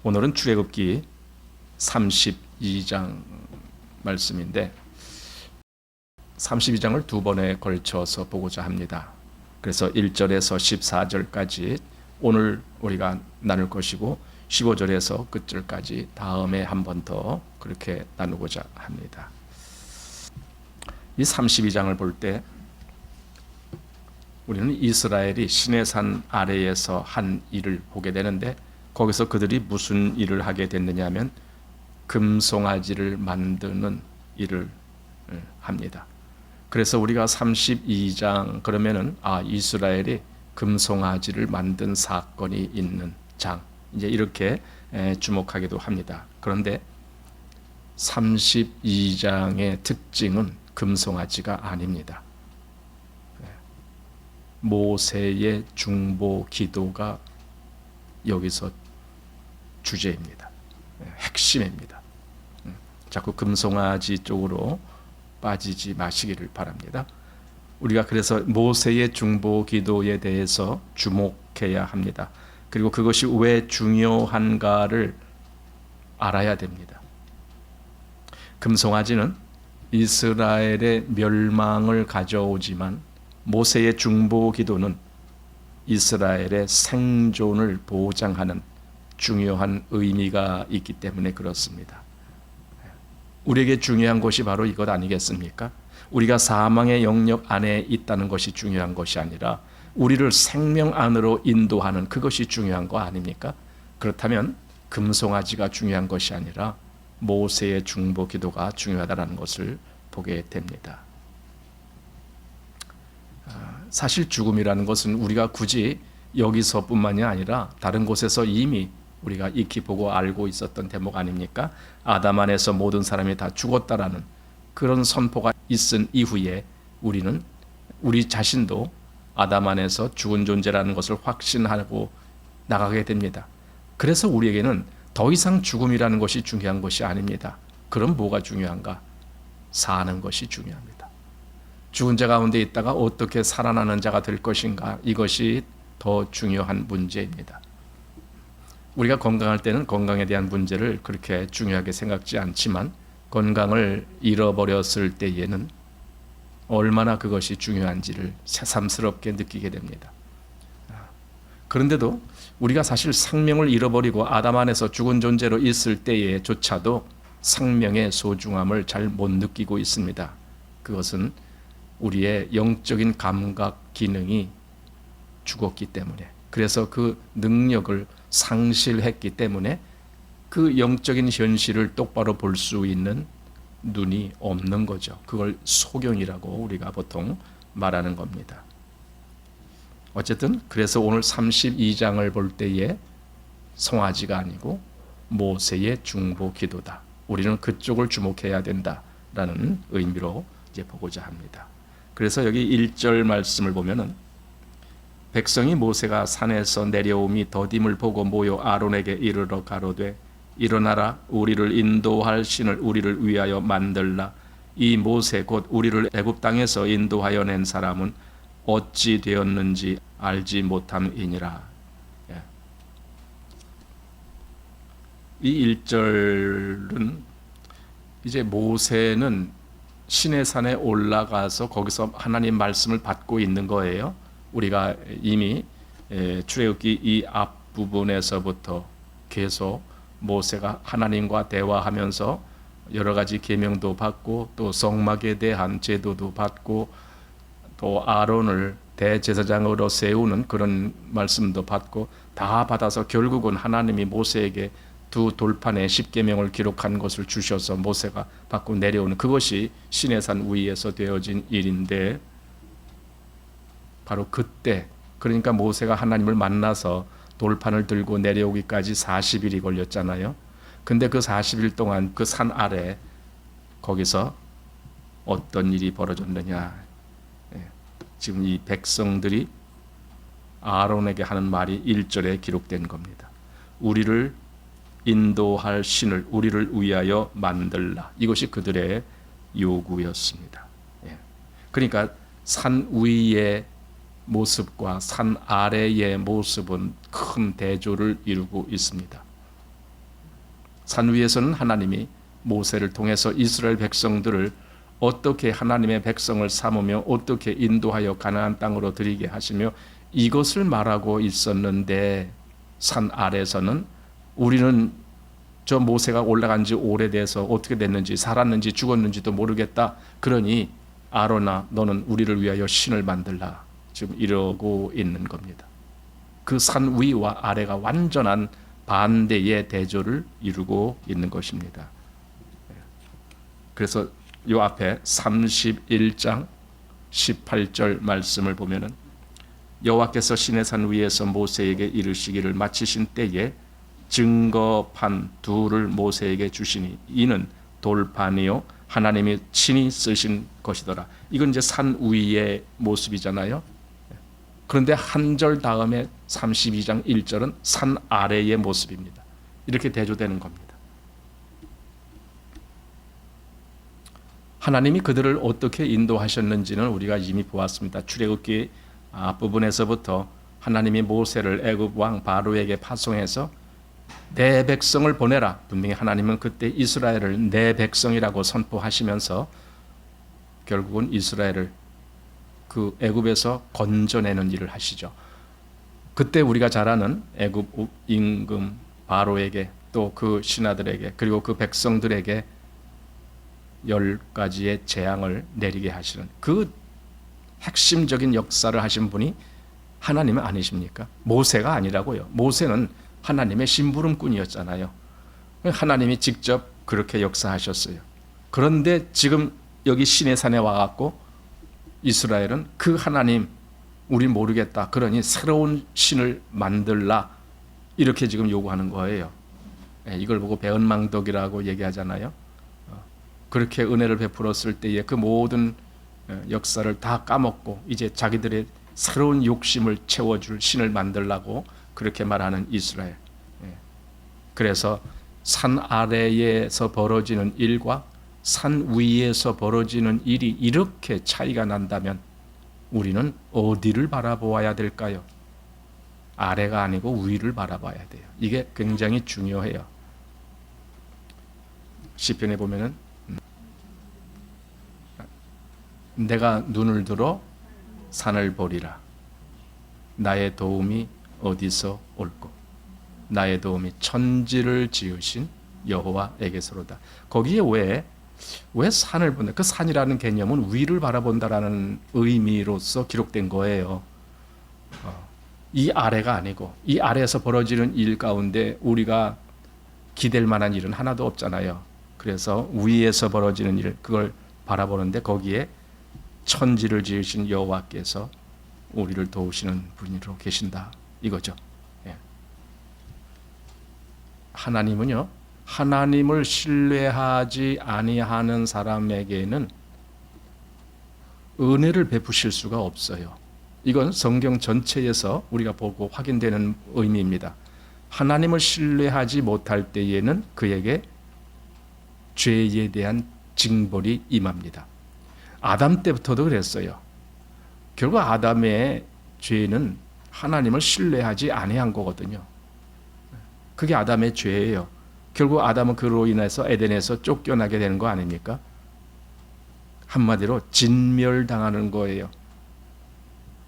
오늘은 출애굽기 32장 말씀인데 32장을 두 번에 걸쳐서 보고자 합니다. 그래서 1절에서 14절까지 오늘 우리가 나눌 것이고 15절에서 끝절까지 다음에 한 번 더 그렇게 나누고자 합니다. 이 32장을 볼 때 우리는 이스라엘이 시내산 아래에서 한 일을 보게 되는데 거기서 그들이 무슨 일을 하게 됐느냐 하면 금송아지를 만드는 일을 합니다. 그래서 우리가 32장 그러면은 이스라엘이 금송아지를 만든 사건이 있는 장 이제 이렇게 주목하기도 합니다. 그런데 32장의 특징은 금송아지가 아닙니다. 모세의 중보 기도가 여기서 주제입니다. 핵심입니다. 자꾸 금송아지 쪽으로 빠지지 마시기를 바랍니다. 우리가 그래서 모세의 중보 기도에 대해서 주목해야 합니다. 그리고 그것이 왜 중요한가를 알아야 됩니다. 금송아지는 이스라엘의 멸망을 가져오지만 모세의 중보 기도는 이스라엘의 생존을 보장하는 중요한 의미가 있기 때문에 그렇습니다. 우리에게 중요한 것이 바로 이것 아니겠습니까? 우리가 사망의 영역 안에 있다는 것이 중요한 것이 아니라 우리를 생명 안으로 인도하는 그것이 중요한 거 아닙니까? 그렇다면 금송아지가 중요한 것이 아니라 모세의 중보 기도가 중요하다는 것을 보게 됩니다. 사실 죽음이라는 것은 우리가 굳이 여기서뿐만이 아니라 다른 곳에서 이미 우리가 익히 보고 알고 있었던 대목 아닙니까? 아담 안에서 모든 사람이 다 죽었다라는 그런 선포가 있은 이후에 우리는 우리 자신도 아담 안에서 죽은 존재라는 것을 확신하고 나가게 됩니다. 그래서 우리에게는 더 이상 죽음이라는 것이 중요한 것이 아닙니다. 그럼 뭐가 중요한가? 사는 것이 중요합니다. 죽은 자 가운데 있다가 어떻게 살아나는 자가 될 것인가? 이것이 더 중요한 문제입니다. 우리가 건강할 때는 건강에 대한 문제를 그렇게 중요하게 생각지 않지만 건강을 잃어버렸을 때에는 얼마나 그것이 중요한지를 새삼스럽게 느끼게 됩니다. 그런데도 우리가 사실 생명을 잃어버리고 아담 안에서 죽은 존재로 있을 때에조차도 생명의 소중함을 잘 못 느끼고 있습니다. 그것은 우리의 영적인 감각 기능이 죽었기 때문에, 그래서 그 능력을 상실했기 때문에 그 영적인 현실을 똑바로 볼 수 있는 눈이 없는 거죠. 그걸 소경이라고 우리가 보통 말하는 겁니다. 어쨌든 그래서 오늘 32장을 볼 때에 송아지가 아니고 모세의 중보 기도다. 우리는 그쪽을 주목해야 된다라는 의미로 이제 보고자 합니다. 그래서 여기 1절 말씀을 보면은 백성이 모세가 산에서 내려옴이 더딤을 보고 모여 아론에게 이르러 가로되 일어나라 우리를 인도할 신을 우리를 위하여 만들라. 이 모세 곧 우리를 애굽 땅에서 인도하여 낸 사람은 어찌 되었는지 알지 못함이니라. 이 1절은 이제 모세는 시내산에 올라가서 거기서 하나님 말씀을 받고 있는 거예요. 우리가 이미 출애굽기 이 앞부분에서부터 계속 모세가 하나님과 대화하면서 여러 가지 계명도 받고 또 성막에 대한 제도도 받고 또 아론을 대제사장으로 세우는 그런 말씀도 받고 다 받아서 결국은 하나님이 모세에게 두 돌판에 10계명을 기록한 것을 주셔서 모세가 받고 내려오는 그것이 시내산 위에서 되어진 일인데 바로 그때 그러니까 모세가 하나님을 만나서 돌판을 들고 내려오기까지 40일이 걸렸잖아요. 근데 그 40일 동안 그 산 아래 거기서 어떤 일이 벌어졌느냐. 지금 이 백성들이 아론에게 하는 말이 1절에 기록된 겁니다. 우리를 인도할 신을 우리를 위하여 만들라. 이것이 그들의 요구였습니다. 그러니까 산 위의 모습과 산 아래의 모습은 큰 대조를 이루고 있습니다. 산 위에서는 하나님이 모세를 통해서 이스라엘 백성들을 어떻게 하나님의 백성을 삼으며 어떻게 인도하여 가나안 땅으로 들이게 하시며 이것을 말하고 있었는데, 산 아래에서는 우리는 저 모세가 올라간 지 오래돼서 어떻게 됐는지 살았는지 죽었는지도 모르겠다. 그러니 아론아 너는 우리를 위하여 신을 만들라. 지금 이러고 있는 겁니다. 그 산 위와 아래가 완전한 반대의 대조를 이루고 있는 것입니다. 그래서 이 앞에 31장 18절 말씀을 보면은 여호와께서 시내산 위에서 모세에게 이르시기를 마치신 때에 증거판 둘을 모세에게 주시니 이는 돌판이요 하나님이 친히 쓰신 것이더라. 이건 이제 산 위의 모습이잖아요. 그런데 한 절 다음에 32장 1절은 산 아래의 모습입니다. 이렇게 대조되는 겁니다. 하나님이 그들을 어떻게 인도하셨는지는 우리가 이미 보았습니다. 출애굽기 앞부분에서부터 하나님이 모세를 애굽 왕 바로에게 파송해서 내 백성을 보내라. 분명히 하나님은 그때 이스라엘을 내 백성이라고 선포하시면서 결국은 이스라엘을 그 애굽에서 건져내는 일을 하시죠. 그때 우리가 잘 아는 애굽 임금 바로에게 또 그 신하들에게 그리고 그 백성들에게 10가지의 재앙을 내리게 하시는 그 핵심적인 역사를 하신 분이 하나님은 아니십니까? 모세가 아니라고요. 모세는 하나님의 심부름꾼이었잖아요. 하나님이 직접 그렇게 역사하셨어요. 그런데 지금 여기 시내산에 와갖고 이스라엘은 그 하나님 우리 모르겠다. 그러니 새로운 신을 만들라. 이렇게 지금 요구하는 거예요. 이걸 보고 배은망덕이라고 얘기하잖아요. 그렇게 은혜를 베풀었을 때에 그 모든 역사를 다 까먹고 이제 자기들의 새로운 욕심을 채워줄 신을 만들라고 그렇게 말하는 이스라엘. 그래서 산 아래에서 벌어지는 일과 산 위에서 벌어지는 일이 이렇게 차이가 난다면 우리는 어디를 바라보아야 될까요? 아래가 아니고 위를 바라봐야 돼요. 이게 굉장히 중요해요. 시편에 보면은 내가 눈을 들어 산을 보리라. 나의 도움이 어디서 올꼬? 나의 도움이 천지를 지으신 여호와에게서로다. 거기에 왜 산을 본다? 그 산이라는 개념은 위를 바라본다라는 의미로서 기록된 거예요. 이 아래가 아니고 이 아래에서 벌어지는 일 가운데 우리가 기댈 만한 일은 하나도 없잖아요. 그래서 위에서 벌어지는 일 그걸 바라보는데 거기에 천지를 지으신 여호와께서 우리를 도우시는 분으로 계신다 이거죠. 하나님은요, 하나님을 신뢰하지 아니하는 사람에게는 은혜를 베푸실 수가 없어요. 이건 성경 전체에서 우리가 보고 확인되는 의미입니다. 하나님을 신뢰하지 못할 때에는 그에게 죄에 대한 징벌이 임합니다. 아담 때부터도 그랬어요. 결국 아담의 죄는 하나님을 신뢰하지 아니한 거거든요. 그게 아담의 죄예요. 결국 아담은 그로 인해서 에덴에서 쫓겨나게 되는 거 아닙니까? 한마디로 진멸당하는 거예요.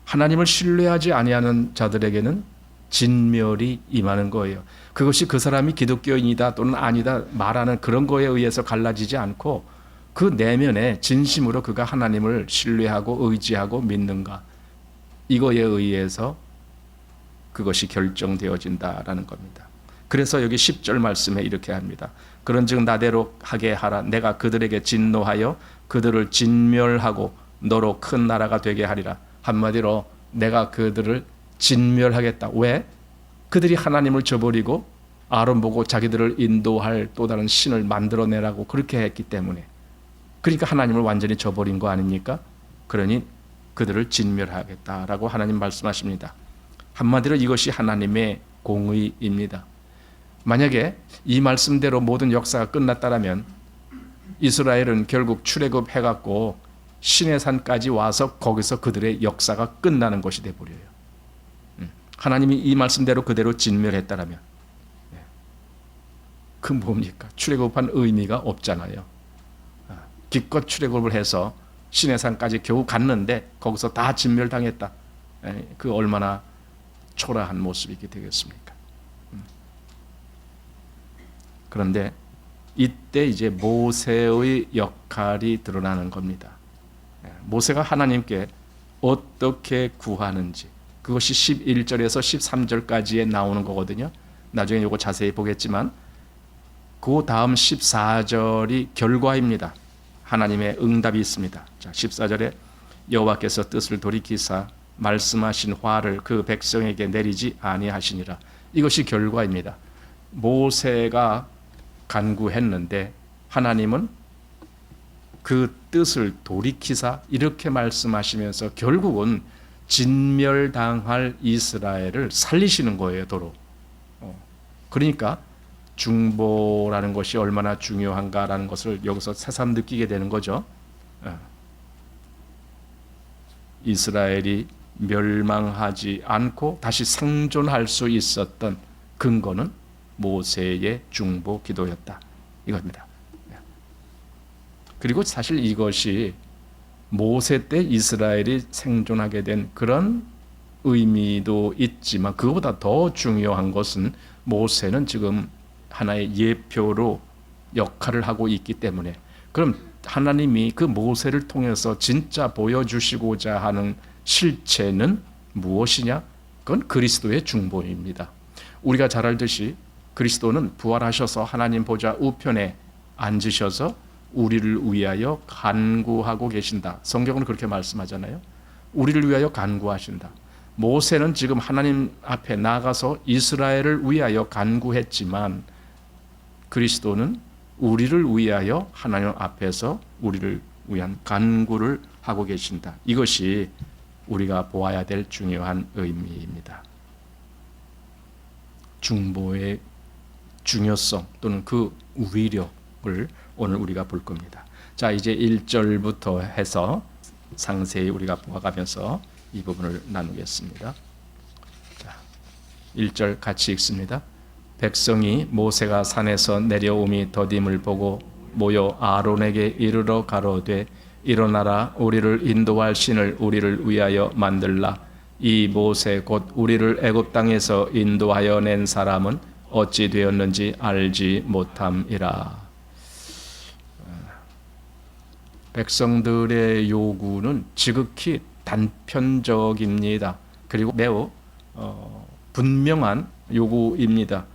하나님을 신뢰하지 아니하는 자들에게는 진멸이 임하는 거예요. 그것이 그 사람이 기독교인이다 또는 아니다 말하는 그런 거에 의해서 갈라지지 않고 그 내면에 진심으로 그가 하나님을 신뢰하고 의지하고 믿는가 이거에 의해서 그것이 결정되어진다라는 겁니다. 그래서 여기 10절 말씀에 이렇게 합니다. 그런즉 나대로 하게 하라. 내가 그들에게 진노하여 그들을 진멸하고 너로 큰 나라가 되게 하리라. 한마디로 내가 그들을 진멸하겠다. 왜? 그들이 하나님을 저버리고 아론 보고 자기들을 인도할 또 다른 신을 만들어내라고 그렇게 했기 때문에 그러니까 하나님을 완전히 저버린 거 아닙니까? 그러니 그들을 진멸하겠다라고 하나님 말씀하십니다. 한마디로 이것이 하나님의 공의입니다. 만약에 이 말씀대로 모든 역사가 끝났다면 이스라엘은 결국 출애굽 해갖고 시내산까지 와서 거기서 그들의 역사가 끝나는 것이 돼버려요. 하나님이 이 말씀대로 그대로 진멸했다라면 그 뭡니까? 출애굽한 의미가 없잖아요. 기껏 출애굽을 해서 시내산까지 겨우 갔는데 거기서 다 진멸당했다. 그 얼마나 초라한 모습이 되겠습니까? 그런데 이때 이제 모세의 역할이 드러나는 겁니다. 모세가 하나님께 어떻게 구하는지, 그것이 11절에서 13절까지에 나오는 거거든요. 나중에 이거 자세히 보겠지만 그 다음 14절이 결과입니다. 하나님의 응답이 있습니다. 자, 14절에 여호와께서 뜻을 돌이키사 말씀하신 화를 그 백성에게 내리지 아니하시니라. 이것이 결과입니다. 모세가 간구했는데 하나님은 그 뜻을 돌이키사 이렇게 말씀하시면서 결국은 진멸당할 이스라엘을 살리시는 거예요, 도로. 그러니까 중보라는 것이 얼마나 중요한가라는 것을 여기서 새삼 느끼게 되는 거죠. 이스라엘이 멸망하지 않고 다시 생존할 수 있었던 근거는 모세의 중보 기도였다. 이겁니다. 그리고 사실 이것이 모세 때 이스라엘이 생존하게 된 그런 의미도 있지만 그거보다 더 중요한 것은 모세는 지금 하나의 예표로 역할을 하고 있기 때문에, 그럼 하나님이 그 모세를 통해서 진짜 보여주시고자 하는 실체는 무엇이냐? 그건 그리스도의 중보입니다. 우리가 잘 알듯이 그리스도는 부활하셔서 하나님 보좌 우편에 앉으셔서 우리를 위하여 간구하고 계신다. 성경은 그렇게 말씀하잖아요. 우리를 위하여 간구하신다. 모세는 지금 하나님 앞에 나가서 이스라엘을 위하여 간구했지만 그리스도는 우리를 위하여 하나님 앞에서 우리를 위한 간구를 하고 계신다. 이것이 우리가 보아야 될 중요한 의미입니다. 중보의 중요성 또는 그 위력을 오늘 우리가 볼 겁니다. 자, 이제 1절부터 해서 상세히 우리가 보아가면서 이 부분을 나누겠습니다. 자, 1절 같이 읽습니다. 백성이 모세가 산에서 내려옴이 더딤을 보고 모여 아론에게 이르러 가로되 일어나라, 우리를 인도할 신을 우리를 위하여 만들라. 이 모세 곧 우리를 애굽 땅에서 인도하여 낸 사람은 어찌 되었는지 알지 못함이라. 백성들의 요구는 지극히 단편적입니다. 그리고 매우 분명한 요구입니다.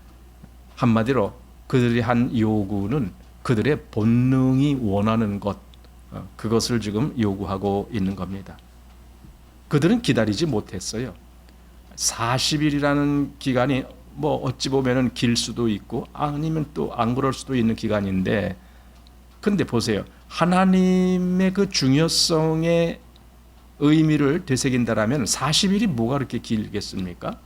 한마디로 그들이 한 요구는 그들의 본능이 원하는 것, 그것을 지금 요구하고 있는 겁니다. 그들은 기다리지 못했어요. 40일이라는 기간이 뭐 어찌 보면은 길 수도 있고 아니면 또 안 그럴 수도 있는 기간인데, 근데 보세요. 하나님의 그 중요성의 의미를 되새긴다라면 40일이 뭐가 그렇게 길겠습니까?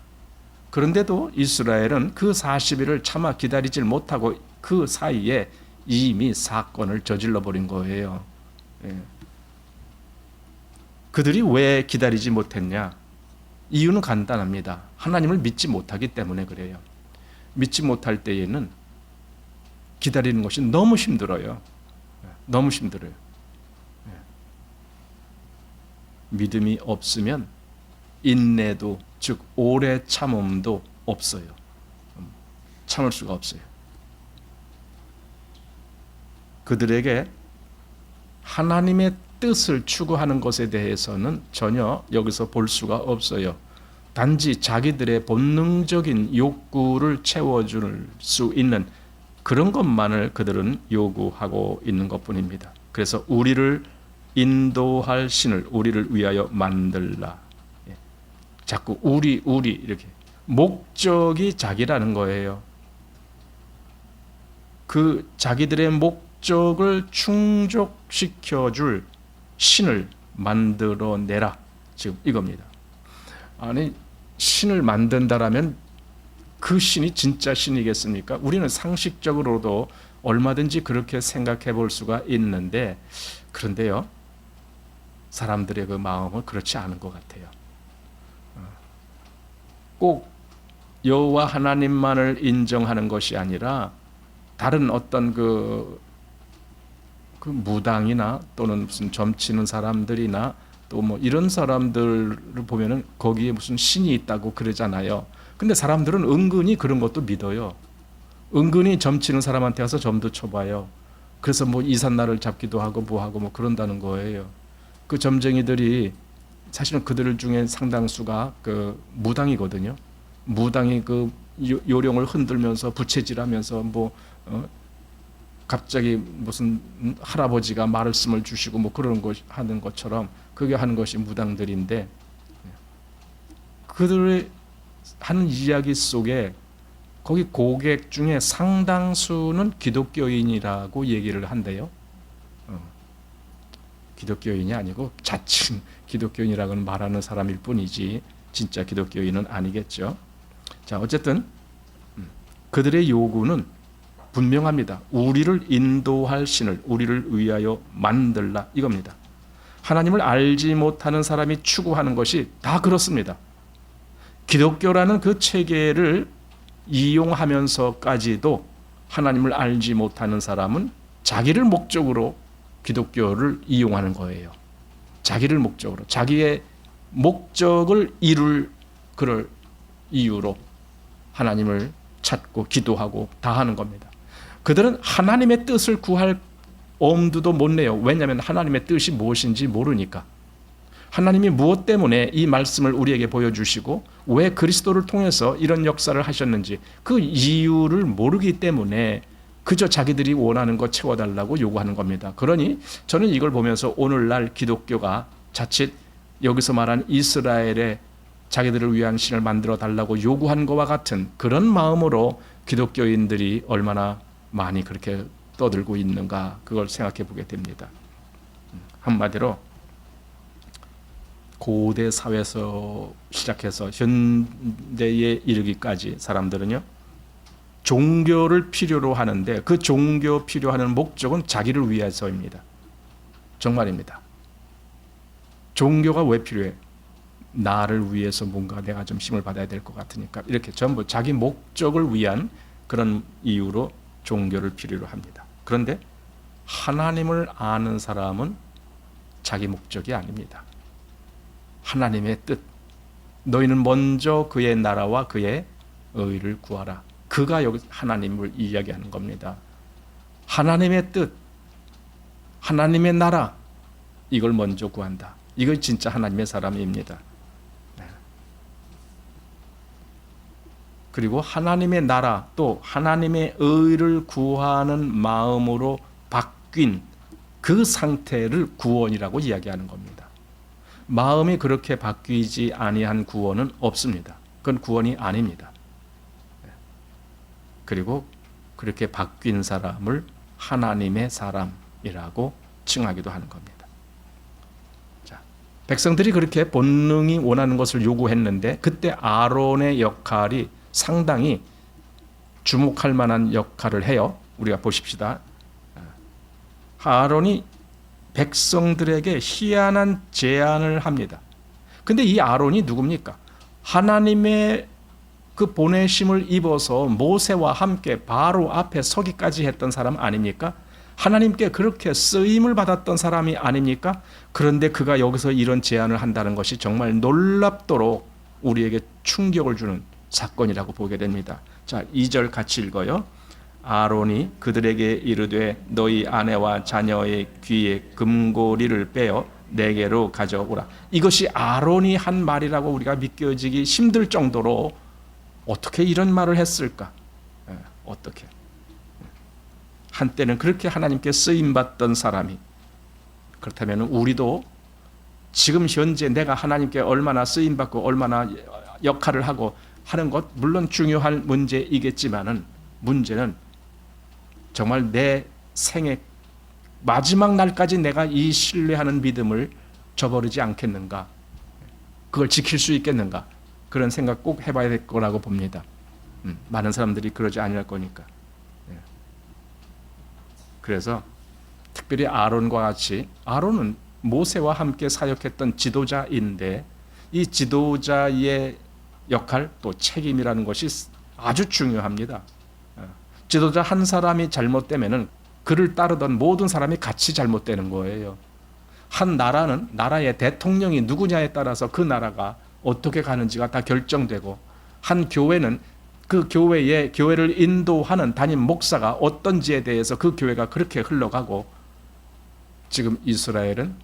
그런데도 이스라엘은 그 40일을 차마 기다리질 못하고 그 사이에 이미 사건을 저질러 버린 거예요. 그들이 왜 기다리지 못했냐? 이유는 간단합니다. 하나님을 믿지 못하기 때문에 그래요. 믿지 못할 때에는 기다리는 것이 너무 힘들어요. 너무 힘들어요. 믿음이 없으면 인내도, 즉 오래 참음도 없어요. 참을 수가 없어요. 그들에게 하나님의 뜻을 추구하는 것에 대해서는 전혀 여기서 볼 수가 없어요. 단지 자기들의 본능적인 욕구를 채워줄 수 있는 그런 것만을 그들은 요구하고 있는 것뿐입니다. 그래서 우리를 인도할 신을 우리를 위하여 만들라. 자꾸 우리 이렇게 목적이 자기라는 거예요. 그 자기들의 목적을 충족시켜줄 신을 만들어내라. 지금 이겁니다. 아니, 신을 만든다라면 그 신이 진짜 신이겠습니까? 우리는 상식적으로도 얼마든지 그렇게 생각해 볼 수가 있는데, 그런데요, 사람들의 그 마음은 그렇지 않은 것 같아요. 꼭 여호와 하나님만을 인정하는 것이 아니라 다른 어떤 그 무당이나 또는 무슨 점치는 사람들이나 또 뭐 이런 사람들을 보면은 거기에 무슨 신이 있다고 그러잖아요. 근데 사람들은 은근히 그런 것도 믿어요. 은근히 점치는 사람한테 가서 점도 쳐봐요. 그래서 뭐 이삿날을 잡기도 하고 뭐 하고 뭐 그런다는 거예요. 그 점쟁이들이 사실은 그들 중에 상당수가 그 무당이거든요. 무당이 그 요령을 흔들면서 부채질하면서 뭐 갑자기 무슨 할아버지가 말씀을 주시고 뭐 그런 것 하는 것처럼 그게 하는 것이 무당들인데, 그들의 하는 이야기 속에 거기 고객 중에 상당수는 기독교인이라고 얘기를 한대요. 기독교인이 아니고 자칭 기독교인이라고는 말하는 사람일 뿐이지 진짜 기독교인은 아니겠죠. 자, 어쨌든 그들의 요구는 분명합니다. 우리를 인도할 신을 우리를 위하여 만들라, 이겁니다. 하나님을 알지 못하는 사람이 추구하는 것이 다 그렇습니다. 기독교라는 그 체계를 이용하면서까지도 하나님을 알지 못하는 사람은 자기를 목적으로 기독교를 이용하는 거예요. 자기를 목적으로, 자기의 목적을 이룰 그럴 이유로 하나님을 찾고 기도하고 다 하는 겁니다. 그들은 하나님의 뜻을 구할 엄두도 못 내요. 왜냐하면 하나님의 뜻이 무엇인지 모르니까. 하나님이 무엇 때문에 이 말씀을 우리에게 보여주시고 왜 그리스도를 통해서 이런 역사를 하셨는지 그 이유를 모르기 때문에 그저 자기들이 원하는 것 채워달라고 요구하는 겁니다. 그러니 저는 이걸 보면서 오늘날 기독교가 자칫 여기서 말한 이스라엘의 자기들을 위한 신을 만들어 달라고 요구한 것과 같은 그런 마음으로 기독교인들이 얼마나 많이 그렇게 떠들고 있는가, 그걸 생각해 보게 됩니다. 한마디로 고대 사회에서 시작해서 현대에 이르기까지 사람들은요, 종교를 필요로 하는데 그 종교 필요하는 목적은 자기를 위해서입니다. 정말입니다. 종교가 왜 필요해? 나를 위해서 뭔가 내가 좀 힘을 받아야 될 것 같으니까, 이렇게 전부 자기 목적을 위한 그런 이유로 종교를 필요로 합니다. 그런데 하나님을 아는 사람은 자기 목적이 아닙니다. 하나님의 뜻, 너희는 먼저 그의 나라와 그의 의를 구하라. 그가 여기 하나님을 이야기하는 겁니다. 하나님의 뜻, 하나님의 나라, 이걸 먼저 구한다. 이걸 진짜 하나님의 사람입니다. 그리고 하나님의 나라, 또 하나님의 의를 구하는 마음으로 바뀐 그 상태를 구원이라고 이야기하는 겁니다. 마음이 그렇게 바뀌지 아니한 구원은 없습니다. 그건 구원이 아닙니다. 그리고 그렇게 바뀐 사람을 하나님의 사람이라고 칭하기도 하는 겁니다. 자, 백성들이 그렇게 본능이 원하는 것을 요구했는데 그때 아론의 역할이 상당히 주목할 만한 역할을 해요. 우리가 보십시다. 아론이 백성들에게 희한한 제안을 합니다. 근데 이 아론이 누굽니까? 하나님의 그 보내심을 입어서 모세와 함께 바로 앞에 서기까지 했던 사람 아닙니까? 하나님께 그렇게 쓰임을 받았던 사람이 아닙니까? 그런데 그가 여기서 이런 제안을 한다는 것이 정말 놀랍도록 우리에게 충격을 주는 사건이라고 보게 됩니다. 자, 2절 같이 읽어요. 아론이 그들에게 이르되 너희 아내와 자녀의 귀에 금고리를 빼어 내게로 가져오라. 이것이 아론이 한 말이라고 우리가 믿겨지기 힘들 정도로 어떻게 이런 말을 했을까? 어떻게? 한때는 그렇게 하나님께 쓰임받던 사람이, 그렇다면 우리도 지금 현재 내가 하나님께 얼마나 쓰임받고 얼마나 역할을 하고 하는 것 물론 중요한 문제이겠지만은 문제는 정말 내 생애 마지막 날까지 내가 이 신뢰하는 믿음을 저버리지 않겠는가, 그걸 지킬 수 있겠는가, 그런 생각 꼭 해봐야 될 거라고 봅니다. 많은 사람들이 그러지 않을 거니까. 그래서 특별히 아론과 같이, 아론은 모세와 함께 사역했던 지도자인데 이 지도자의 역할 또 책임이라는 것이 아주 중요합니다. 지도자 한 사람이 잘못되면은 그를 따르던 모든 사람이 같이 잘못되는 거예요. 한 나라는 나라의 대통령이 누구냐에 따라서 그 나라가 어떻게 가는지가 다 결정되고, 한 교회는 그 교회를 인도하는 담임 목사가 어떤지에 대해서 그 교회가 그렇게 흘러가고, 지금 이스라엘은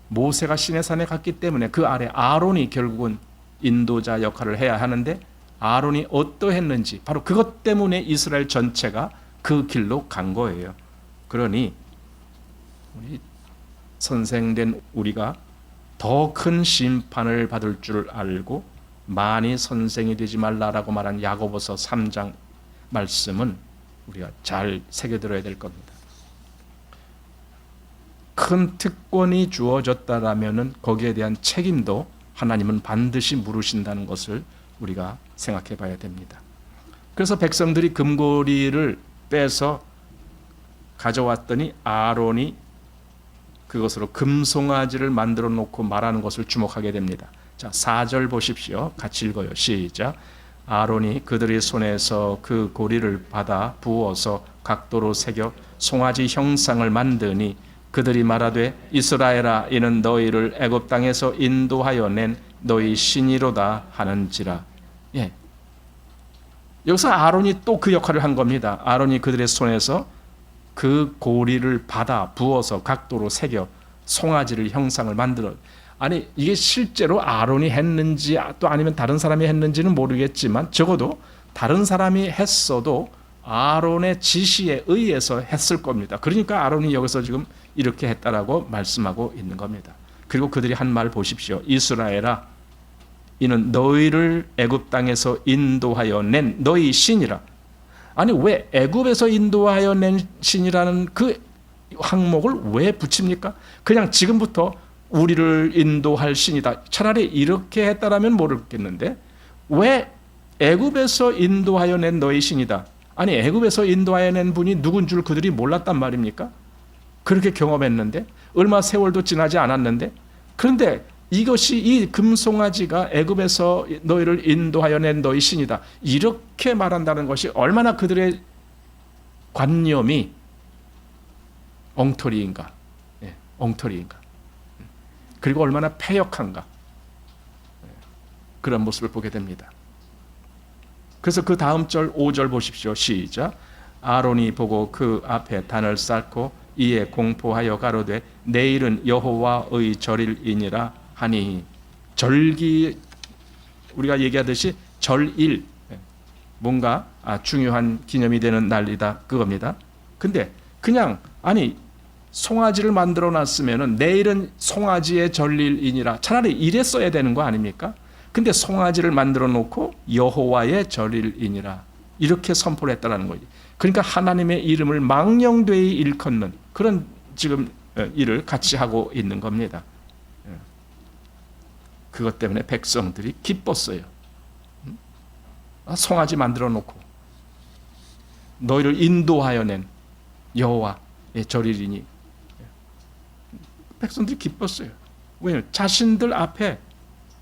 모세가 시내산에 갔기 때문에 그 아래 아론이 결국은 인도자 역할을 해야 하는데, 아론이 어떠했는지 바로 그것 때문에 이스라엘 전체가 그 길로 간 거예요. 그러니 우리 선생된 우리가 더 큰 심판을 받을 줄 알고 많이 선생이 되지 말라라고 말한 야고보서 3장 말씀은 우리가 잘 새겨들어야 될 겁니다. 큰 특권이 주어졌다라면은 거기에 대한 책임도 하나님은 반드시 물으신다는 것을 우리가 생각해 봐야 됩니다. 그래서 백성들이 금고리를 빼서 가져왔더니 아론이 그것으로 금송아지를 만들어 놓고 말하는 것을 주목하게 됩니다. 자, 4절 보십시오. 같이 읽어요. 시작. 아론이 그들의 손에서 그 고리를 받아 부어서 각도로 새겨 송아지 형상을 만드니 그들이 말하되 이스라엘아 이는 너희를 애굽 땅에서 인도하여 낸 너희 신이로다 하는지라. 예. 여기서 아론이 또 그 역할을 한 겁니다. 아론이 그들의 손에서 그 고리를 받아 부어서 각도로 새겨 송아지를 형상을 만들어. 아니 이게 실제로 아론이 했는지 또 아니면 다른 사람이 했는지는 모르겠지만 적어도 다른 사람이 했어도 아론의 지시에 의해서 했을 겁니다. 그러니까 아론이 여기서 지금 이렇게 했다라고 말씀하고 있는 겁니다. 그리고 그들이 한 말 보십시오. 이스라엘아 이는 너희를 애굽 땅에서 인도하여 낸 너희 신이라. 아니 왜 애굽에서 인도하여 낸 신이라는 그 항목을 왜 붙입니까? 그냥 지금부터 우리를 인도할 신이다. 차라리 이렇게 했다라면 모르겠는데 왜 애굽에서 인도하여 낸 너희 신이다. 아니 애굽에서 인도하여 낸 분이 누군 줄 그들이 몰랐단 말입니까? 그렇게 경험했는데 얼마 세월도 지나지 않았는데, 그런데 이것이 이 금송아지가 애굽에서 너희를 인도하여 낸 너희 신이다 이렇게 말한다는 것이 얼마나 그들의 관념이 엉터리인가, 예, 엉터리인가, 그리고 얼마나 패역한가, 그런 모습을 보게 됩니다. 그래서 그 다음 절 5절 보십시오. 시작. 아론이 보고 그 앞에 단을 쌓고 이에 공포하여 가로되 내일은 여호와의 절일이니라 하니. 절기 우리가 얘기하듯이 절일, 뭔가 중요한 기념이 되는 날이다 그겁니다. 근데 그냥 아니 송아지를 만들어 놨으면은 내일은 송아지의 절일이니라 차라리 이랬어야 되는 거 아닙니까? 근데 송아지를 만들어 놓고 여호와의 절일이니라 이렇게 선포를 했다라는 거지. 그러니까 하나님의 이름을 망령되이 일컫는 그런 지금 일을 같이 하고 있는 겁니다. 그것 때문에 백성들이 기뻤어요. 송아지 만들어 놓고 너희를 인도하여 낸 여호와의 절일이니. 백성들이 기뻤어요. 왜냐하면 자신들 앞에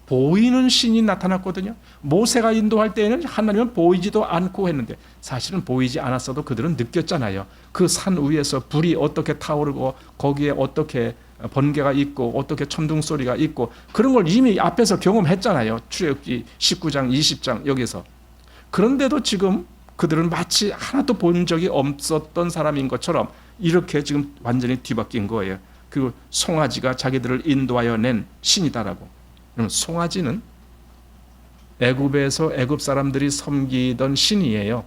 보이는 신이 나타났거든요. 모세가 인도할 때에는 하나님은 보이지도 않고 했는데 사실은 보이지 않았어도 그들은 느꼈잖아요. 그 산 위에서 불이 어떻게 타오르고 거기에 어떻게 번개가 있고 어떻게 천둥 소리가 있고 그런 걸 이미 앞에서 경험했잖아요. 출애굽기 19장 20장 여기서. 그런데도 지금 그들은 마치 하나도 본 적이 없었던 사람인 것처럼 이렇게 지금 완전히 뒤바뀐 거예요. 그리고 송아지가 자기들을 인도하여 낸 신이다라고. 그럼 송아지는 애굽에서 애굽 사람들이 섬기던 신이에요.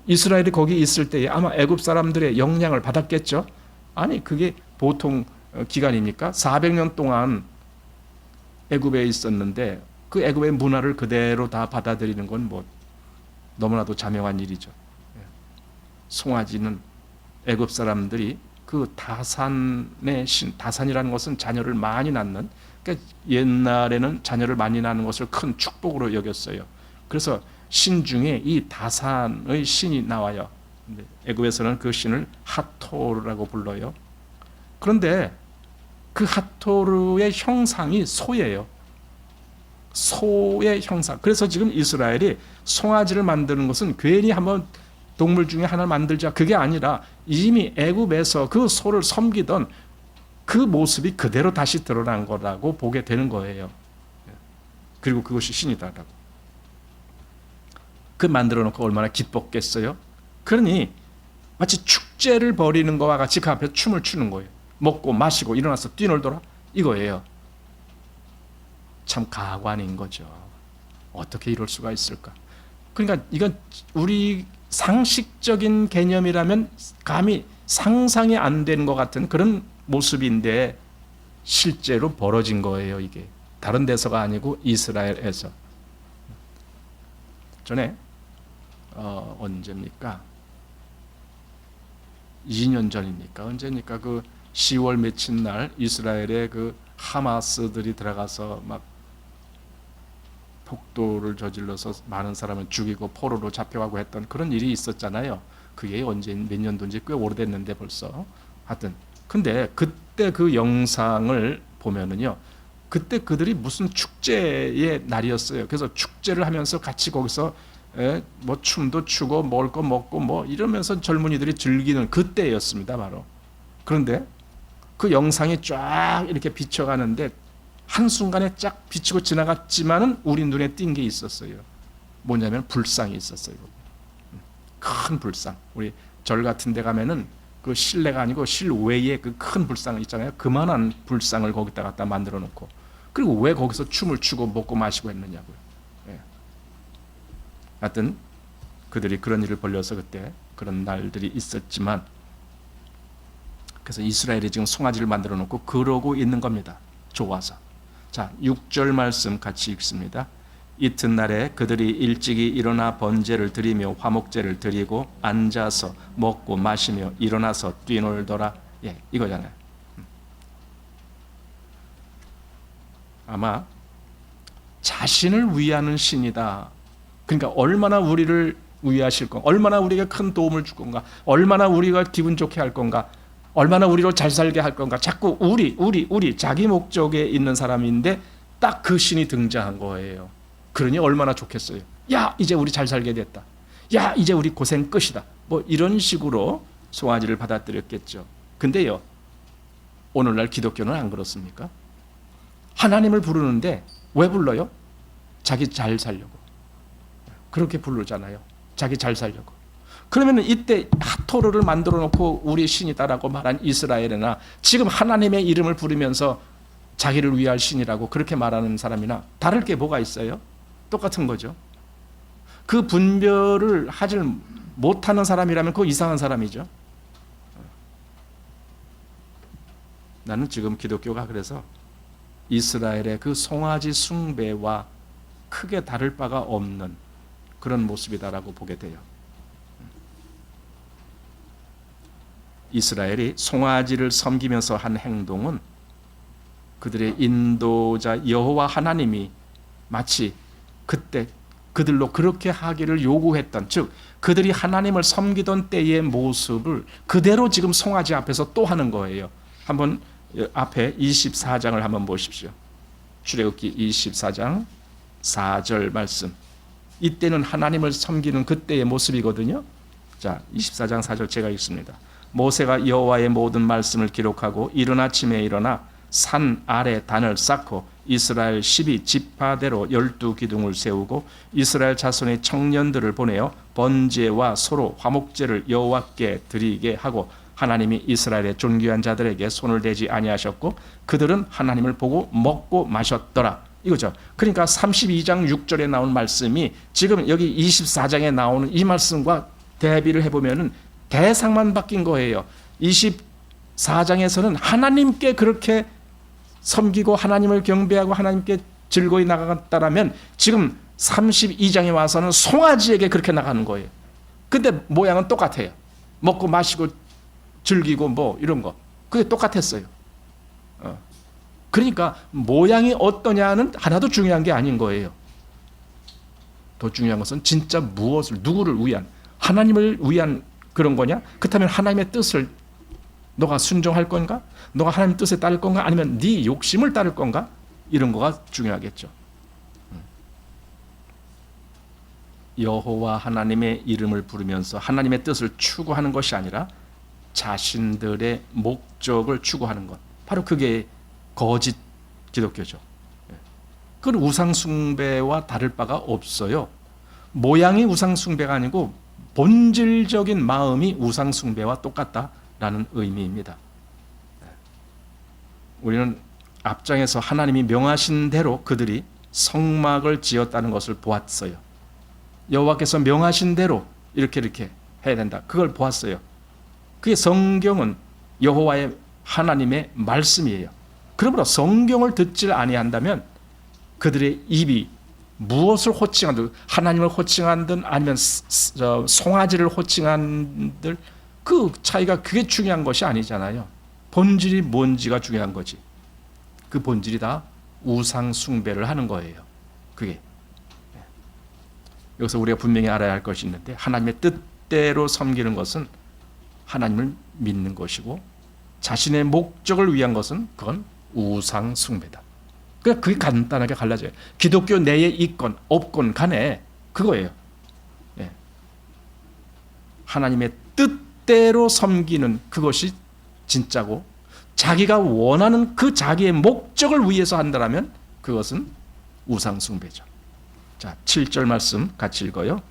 이스라엘이 거기 있을 때에 아마 애굽 사람들의 영향을 받았겠죠. 아니 그게 보통 기간입니까? 400년 동안 애굽에 있었는데 그 애굽의 문화를 그대로 다 받아들이는 건 뭐 너무나도 자명한 일이죠. 송아지는 애굽 사람들이 그 다산의 신, 다산이라는 것은 자녀를 많이 낳는, 그러니까 옛날에는 자녀를 많이 낳는 것을 큰 축복으로 여겼어요. 그래서 신 중에 이 다산의 신이 나와요. 애굽에서는 그 신을 하토르라고 불러요. 그런데 그 하토르의 형상이 소예요. 소의 형상. 그래서 지금 이스라엘이 송아지를 만드는 것은 괜히 한번 동물 중에 하나를 만들자. 그게 아니라 이미 애굽에서 그 소를 섬기던 그 모습이 그대로 다시 드러난 거라고 보게 되는 거예요. 그리고 그것이 신이다라고. 그 만들어 놓고 얼마나 기뻤겠어요? 그러니 마치 축제를 벌이는 것과 같이 그 앞에 춤을 추는 거예요. 먹고 마시고 일어나서 뛰놀더라 이거예요. 참 가관인 거죠. 어떻게 이럴 수가 있을까? 그러니까 이건 우리 상식적인 개념이라면 감히 상상이 안 되는 것 같은 그런 모습인데 실제로 벌어진 거예요. 이게 다른 데서가 아니고 이스라엘에서. 전에 언제입니까? 2년 전입니까? 언제입니까? 그 10월 며칠 날 이스라엘에 그 하마스들이 들어가서 막 폭도를 저질러서 많은 사람을 죽이고 포로로 잡혀가고 했던 그런 일이 있었잖아요. 그게 언제 몇 년도인지 꽤 오래됐는데 벌써. 하여튼 근데 그때 그 영상을 보면은요. 그때 그들이 무슨 축제의 날이었어요. 그래서 축제를 하면서 같이 거기서 뭐 춤도 추고 먹을 거 먹고 뭐 이러면서 젊은이들이 즐기는 그때였습니다. 바로. 그런데 그 영상이 쫙 이렇게 비춰가는데 한순간에 쫙 비치고 지나갔지만은 우리 눈에 띈 게 있었어요. 뭐냐면 불상이 있었어요. 큰 불상. 우리 절 같은 데 가면은 그 실내가 아니고 실외에 그 큰 불상 있잖아요. 그만한 불상을 거기다 갖다 만들어 놓고. 그리고 왜 거기서 춤을 추고 먹고 마시고 했느냐고요. 예. 하여튼 그들이 그런 일을 벌려서 그때 그런 날들이 있었지만 그래서 이스라엘이 지금 송아지를 만들어 놓고 그러고 있는 겁니다. 좋아서. 자, 6절 말씀 같이 읽습니다. 이튿날에 그들이 일찍이 일어나 번제를 드리며 화목제를 드리고 앉아서 먹고 마시며 일어나서 뛰놀더라. 예, 이거잖아요. 아마 자신을 위하는 신이다. 그러니까 얼마나 우리를 위하실 건가, 얼마나 우리에게 큰 도움을 줄 건가, 얼마나 우리가 기분 좋게 할 건가, 얼마나 우리로 잘 살게 할 건가. 자꾸 우리 자기 목적에 있는 사람인데 딱 그 신이 등장한 거예요. 그러니 얼마나 좋겠어요. 야, 이제 우리 잘 살게 됐다. 야, 이제 우리 고생 끝이다. 뭐 이런 식으로 송아지를 받아들였겠죠. 근데요, 오늘날 기독교는 안 그렇습니까? 하나님을 부르는데 왜 불러요? 자기 잘 살려고. 그렇게 부르잖아요. 자기 잘 살려고. 그러면 이때 하토르를 만들어 놓고 우리 신이다라고 말한 이스라엘이나 지금 하나님의 이름을 부르면서 자기를 위할 신이라고 그렇게 말하는 사람이나 다를 게 뭐가 있어요? 똑같은 거죠. 그 분별을 하지 못하는 사람이라면 그거 이상한 사람이죠. 나는 지금 기독교가 그래서 이스라엘의 그 송아지 숭배와 크게 다를 바가 없는 그런 모습이다라고 보게 돼요. 이스라엘이 송아지를 섬기면서 한 행동은 그들의 인도자 여호와 하나님이 마치 그때 그들로 그렇게 하기를 요구했던, 즉 그들이 하나님을 섬기던 때의 모습을 그대로 지금 송아지 앞에서 또 하는 거예요. 한번 앞에 24장을 한번 보십시오. 출애굽기 24장 4절 말씀. 이때는 하나님을 섬기는 그때의 모습이거든요. 자, 24장 4절 제가 읽습니다. 모세가 여호와의 모든 말씀을 기록하고 이른 아침에 일어나 산 아래 단을 쌓고 이스라엘 12지파대로 12기둥을 세우고 이스라엘 자손의 청년들을 보내어 번제와 소로 화목제를 여호와께 드리게 하고 하나님이 이스라엘의 존귀한 자들에게 손을 대지 아니하셨고 그들은 하나님을 보고 먹고 마셨더라. 이거죠. 그러니까 32장 6절에 나온 말씀이 지금 여기 24장에 나오는 이 말씀과 대비를 해보면 대상만 바뀐 거예요. 24장에서는 하나님께 그렇게 섬기고 하나님을 경배하고 하나님께 즐거이 나갔다라면 지금 32장에 와서는 송아지에게 그렇게 나가는 거예요. 근데 모양은 똑같아요. 먹고 마시고 즐기고 뭐 이런 거. 그게 똑같았어요. 그러니까 모양이 어떠냐는 하나도 중요한 게 아닌 거예요. 더 중요한 것은 진짜 무엇을, 누구를 위한, 하나님을 위한 그런 거냐? 그렇다면 하나님의 뜻을 너가 순종할 건가? 너가 하나님 뜻에 따를 건가? 아니면 네 욕심을 따를 건가? 이런 거가 중요하겠죠. 여호와 하나님의 이름을 부르면서 하나님의 뜻을 추구하는 것이 아니라 자신들의 목적을 추구하는 것, 바로 그게 거짓 기독교죠. 그건 우상숭배와 다를 바가 없어요. 모양이 우상숭배가 아니고 본질적인 마음이 우상숭배와 똑같다라는 의미입니다. 우리는 앞장에서 하나님이 명하신 대로 그들이 성막을 지었다는 것을 보았어요. 여호와께서 명하신 대로 이렇게 해야 된다. 그걸 보았어요. 그게 성경은 여호와의 하나님의 말씀이에요. 그러므로 성경을 듣질 아니한다면 그들의 입이 무엇을 호칭하든, 하나님을 호칭하든 아니면 송아지를 호칭하든 그 차이가, 그게 중요한 것이 아니잖아요. 본질이 뭔지가 중요한 거지. 그 본질이 다 우상 숭배를 하는 거예요. 그게 여기서 우리가 분명히 알아야 할 것이 있는데, 하나님의 뜻대로 섬기는 것은 하나님을 믿는 것이고, 자신의 목적을 위한 것은 그건 우상 숭배다. 그러니까 그게 간단하게 갈라져요. 기독교 내에 있건 없건 간에 그거예요. 예. 하나님의 뜻대로 섬기는 그것이 진짜고, 자기가 원하는 그 자기의 목적을 위해서 한다면 그것은 우상 숭배죠. 자, 7절 말씀 같이 읽어요.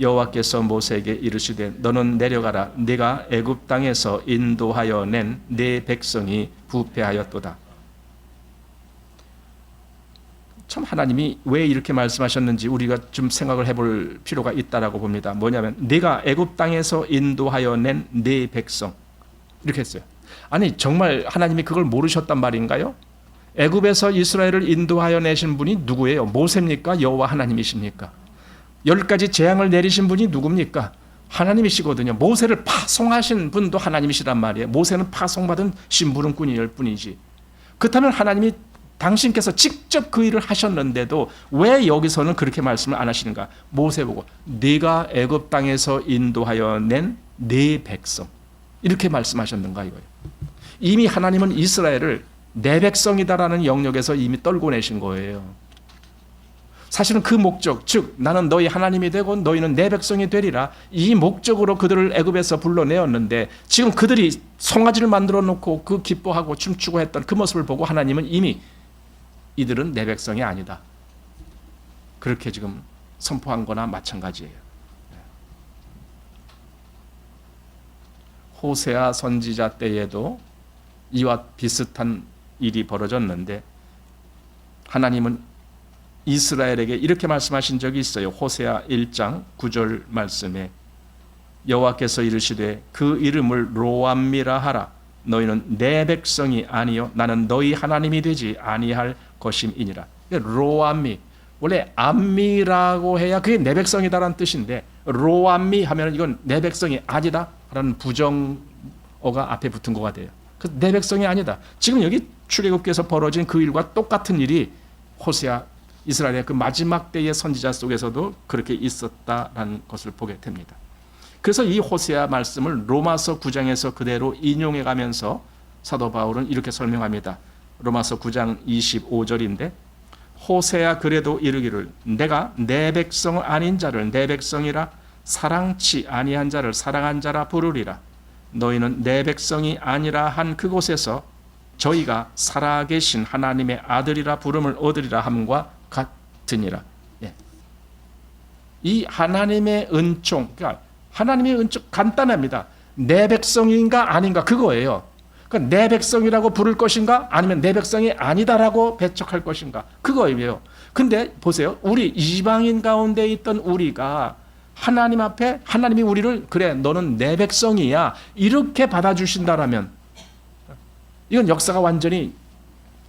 여호와께서 모세에게 이르시되 너는 내려가라. 네가 애굽 땅에서 인도하여 낸 네 백성이 부패하였도다. 참 하나님이 왜 이렇게 말씀하셨는지 우리가 좀 생각을 해볼 필요가 있다라고 봅니다. 뭐냐면 네가 애굽 땅에서 인도하여 낸 네 백성, 이렇게 했어요. 아니 정말 하나님이 그걸 모르셨단 말인가요? 애굽에서 이스라엘을 인도하여 내신 분이 누구예요? 모세입니까? 여호와 하나님이십니까? 10가지 재앙을 내리신 분이 누굽니까? 하나님이시거든요. 모세를 파송하신 분도 하나님이시란 말이에요. 모세는 파송받은 심부름꾼일 뿐이지. 그렇다면 하나님이 당신께서 직접 그 일을 하셨는데도 왜 여기서는 그렇게 말씀을 안 하시는가? 모세 보고 네가 애굽 땅에서 인도하여 낸 네 백성, 이렇게 말씀하셨는가 이거예요. 이미 하나님은 이스라엘을 내 백성이다라는 영역에서 이미 떨고 내신 거예요. 사실은 그 목적, 즉 나는 너희 하나님이 되고 너희는 내 백성이 되리라, 이 목적으로 그들을 애굽에서 불러내었는데, 지금 그들이 송아지를 만들어 놓고 그 기뻐하고 춤추고 했던 그 모습을 보고 하나님은 이미 이들은 내 백성이 아니다, 그렇게 지금 선포한 거나 마찬가지예요. 호세아 선지자 때에도 이와 비슷한 일이 벌어졌는데, 하나님은 이스라엘에게 이렇게 말씀하신 적이 있어요. 호세아 1장 9절 말씀에 여호와께서 이르시되 그 이름을 로암미라 하라. 너희는 내 백성이 아니요 나는 너희 하나님이 되지 아니할 것임이니라. 로암미, 원래 암미라고 해야 그게 내 백성이다라는 뜻인데, 로암미 하면 이건 내 백성이 아니다라는 부정어가 앞에 붙은 거가 돼요. 그래서 내 백성이 아니다. 지금 여기 출애굽기에서 벌어진 그 일과 똑같은 일이 호세아, 이스라엘의 그 마지막 때의 선지자 속에서도 그렇게 있었다라는 것을 보게 됩니다. 그래서 이 호세아 말씀을 로마서 9장에서 그대로 인용해 가면서 사도 바울은 이렇게 설명합니다. 로마서 9장 25절인데 호세아 그래도 이르기를 내가 내 백성 아닌 자를 내 백성이라, 사랑치 아니한 자를 사랑한 자라 부르리라. 너희는 내 백성이 아니라 한 그곳에서 저희가 살아계신 하나님의 아들이라 부름을 얻으리라 함과 같으니라. 예. 이 하나님의 은총, 그러니까 하나님의 은총 간단합니다. 내 백성인가 아닌가 그거예요. 그러니까 내 백성이라고 부를 것인가 아니면 내 백성이 아니다라고 배척할 것인가 그거예요. 근데 보세요. 우리 이방인 가운데 있던 우리가 하나님 앞에 하나님이 우리를 그래 너는 내 백성이야 이렇게 받아주신다라면 이건 역사가 완전히